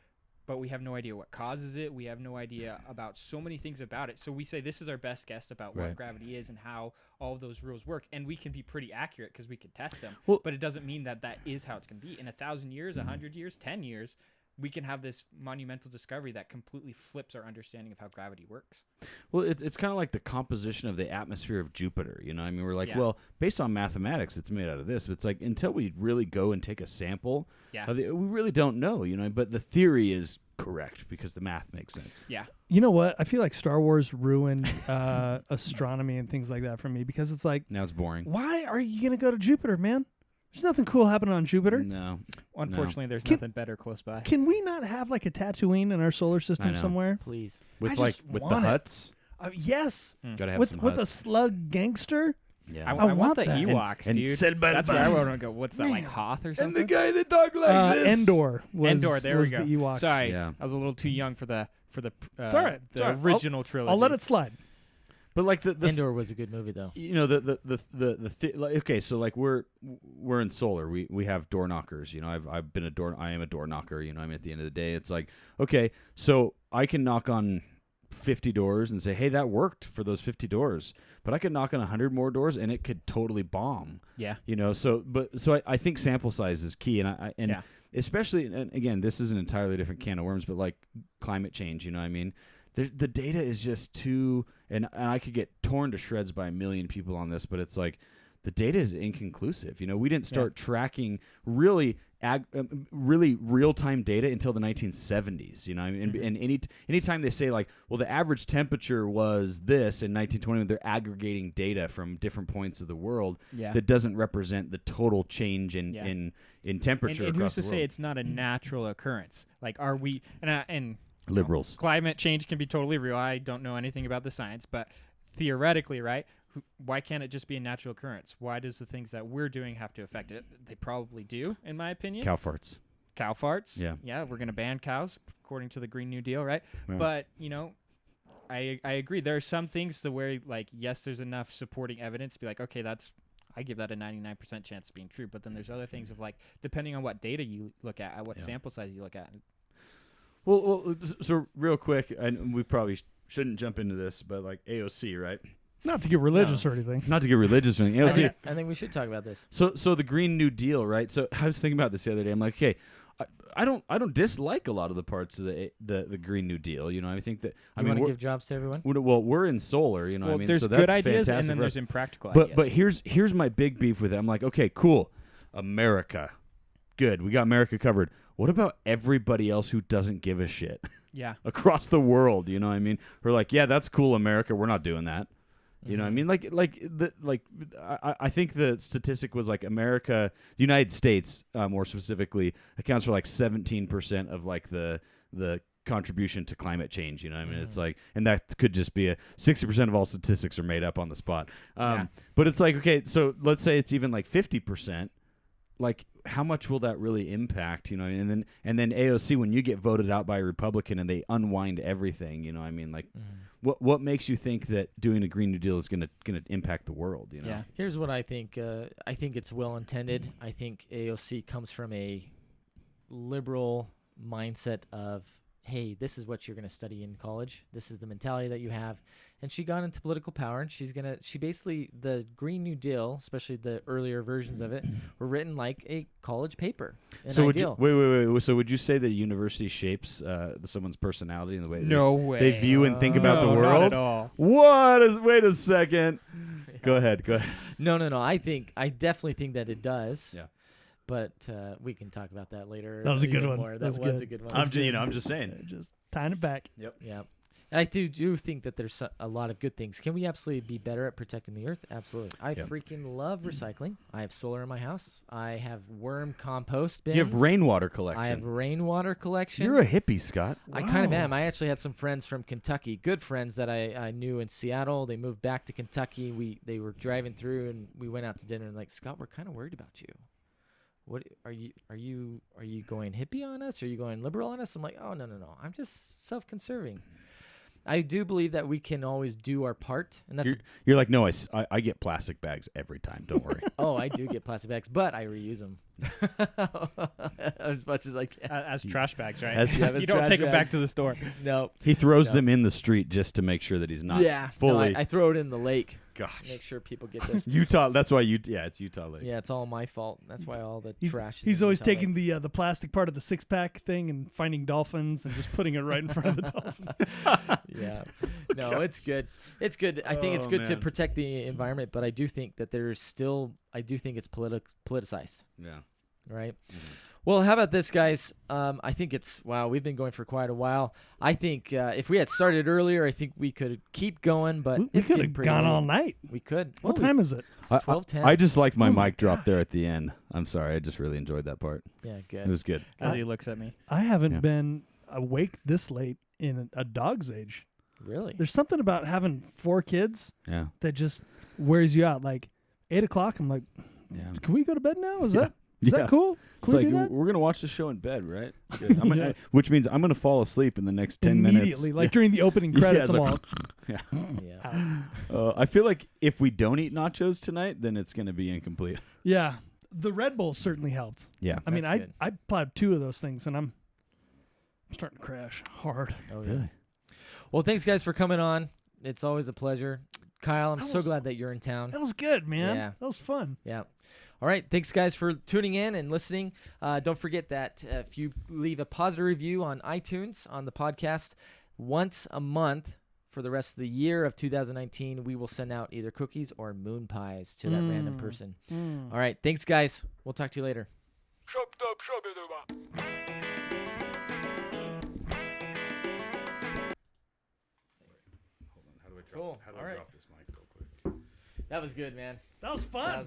but we have no idea what causes it. We have no idea about so many things about it. So we say this is our best guess about what gravity is and how all of those rules work. And we can be pretty accurate because we can test them. Well, but it doesn't mean that that is how it's going to be. In 1,000 years, 100 years, 10 years, we can have this monumental discovery that completely flips our understanding of how gravity works. Well, it's kind of like the composition of the atmosphere of Jupiter. You know, I mean, we're like, well, based on mathematics, it's made out of this. But it's like, until we really go and take a sample, we really don't know. You know, but the theory is correct because the math makes sense. Yeah. You know what? I feel like Star Wars ruined astronomy and things like that for me, because it's like, now it's boring. Why are you gonna go to Jupiter, man? There's nothing cool happening on Jupiter. No. Unfortunately, there's nothing better close by. Can we not have like a Tatooine in our solar system somewhere? Please. With the huts? Yes. Gotta have some with huts. a slug gangster? Yeah. I want the that. Ewoks, And dude. That's where I want to go. What's that, like Hoth or something? And the guy that talked like this. Endor was, Endor, there was we go. the Ewoks. Sorry, Yeah. I was a little too young for the It's all right. the original trilogy. I'll let it slide. But like the Endor was a good movie, though. You know, like, okay, so like we're in solar. We have door knockers. You know, I am a door knocker. You know, I mean, at the end of the day, it's like, okay, so I can knock on 50 doors and say, hey, that worked for those 50 doors. But I could knock on 100 more doors and it could totally bomb. Yeah. You know, so I think sample size is key, and especially, and again, this is an entirely different can of worms, but like climate change. You know what I mean? The data is just too, and I could get torn to shreds by a million people on this, but it's like the data is inconclusive. You know, we didn't start tracking really real-time data until the 1970s. You know, and anytime they say like, well, the average temperature was this in 1920, they're aggregating data from different points of the world that doesn't represent the total change in temperature and across who's to the say world. it's not a natural occurrence? Like, are we and Liberals. You know, climate change can be totally real. I don't know anything about the science, but theoretically, right? Why can't it just be a natural occurrence? Why does the things that we're doing have to affect it? They probably do, in my opinion. Cow farts. Cow farts. Yeah. Yeah, we're going to ban cows, according to the Green New Deal, right? Yeah. But, you know, I agree. There are some things to where, like, yes, there's enough supporting evidence to be like, okay, I give that a 99% chance of being true. But then there's other things of, like, depending on what data you look at what sample size you look at. Well, so real quick, and we probably shouldn't jump into this, but like AOC, right? Not to get religious or anything. Not to get religious or anything. AOC. I think we should talk about this. So the Green New Deal, right? So I was thinking about this the other day. I'm like, okay, I don't dislike a lot of the parts of the Green New Deal. You know, I think that You want to give jobs to everyone? well, we're in solar. You know, Well, what I mean, there's so good that's ideas and fantastic then for there's us. impractical ideas. But here's my big beef with it. I'm like, okay, cool, America, good, we got America covered. What about everybody else who doesn't give a shit? Yeah. Across the world, you know what I mean? We're like, yeah, that's cool, America. We're not doing that. You know what I mean? I think the statistic was like America, the United States, more specifically, accounts for like 17% of like the contribution to climate change. You know what I mean? It's like, and that could just be 60% of all statistics are made up on the spot. But it's like, okay, so let's say it's even like 50%. Like, how much will that really impact? You know, and then AOC, when you get voted out by a Republican and they unwind everything, you know, I mean, like, what makes you think that doing a Green New Deal is gonna impact the world? You know? Yeah. Here's what I think. I think it's well intended. I think AOC comes from a liberal mindset of, hey, this is what you're going to study in college. This is the mentality that you have. And she got into political power, and she basically, the Green New Deal, especially the earlier versions of it, were written like a college paper. So wait. So would you say that a university shapes someone's personality in the way way they view and think about the No, world? not at all. Wait a second. Go ahead. No. I definitely think that it does. Yeah. But we can talk about that later. That was a good even one. more. That That was was a good. good one. I'm just saying. Just tying it back. Yeah. And I do think that there's a lot of good things. Can we absolutely be better at protecting the earth? Absolutely. I freaking love recycling. I have solar in my house. I have worm compost bins. You have rainwater collection. I have rainwater collection. You're a hippie, Scott. I kind of am. I actually had some friends from Kentucky, good friends that I knew in Seattle. They moved back to Kentucky. They were driving through, and we went out to dinner. And like, Scott, we're kind of worried about you. What are you going hippie on us? Are you going liberal on us? I'm like, oh, no. I'm just self-conserving. I do believe that we can always do our part, and that's. You're like, no, I get plastic bags every time. Don't worry. Oh, I do get plastic bags, but I reuse them as much as I can. As trash bags, right? As- Yeah, as you don't trash take them back bags. to the store. No. He throws No. them in the street just to make sure that he's not No, fully. I throw it in the lake. Gosh, Make sure people get this. Utah. That's why it's Utah Lake. Yeah, it's all my fault. That's why all the He's, trash. he's is in always Utah Lake. taking the plastic part of the 6-pack thing and finding dolphins and just putting it right in front of the dolphin. Yeah. No, it's good. It's good. I think it's Oh, good to man. protect the environment, but I do think that I do think it's politicized, Yeah. right? Mhm. Well, how about this, guys? I think we've been going for quite a while. I think if we had started earlier, I think we could keep going, but We it's could getting have pretty gone late. all night. We could. What time is it? It's 12:10. I just like my Oh my mic drop there at the end. I'm sorry. I just really enjoyed that part. Yeah, It good. was good. As he looks at me. I haven't Yeah. been awake this late in a dog's age. Really? There's something about having 4 kids Yeah. that just wears you out. Like 8 o'clock, I'm like, Yeah. can we go to bed now? Is Yeah. that Yeah. cool? It's Can like we do that? we're gonna watch the show in bed, right? Good. Which means I'm gonna fall asleep in the next 10 Immediately, minutes. like during the opening Yeah, credits, it's I'm like- all, Yeah. out. I feel like if we don't eat nachos tonight, then it's gonna be incomplete. Yeah, the Red Bull certainly helped. Yeah. I mean, That's good. I plowed 2 of those things, and I'm starting to crash hard. Oh, yeah. Well, thanks, guys, for coming on. It's always a pleasure. Kyle, I'm That so was- glad that you're in town. That was good, man. Yeah. That was fun. Yeah. All right. Thanks, guys, for tuning in and listening. Don't forget that if you leave a positive review on iTunes on the podcast once a month for the rest of the year of 2019, we will send out either cookies or moon pies to that random person. All right. Thanks, guys. We'll talk to you later. Cool. All right. drop this mic real quick? That was good, man. That was fun. That was good.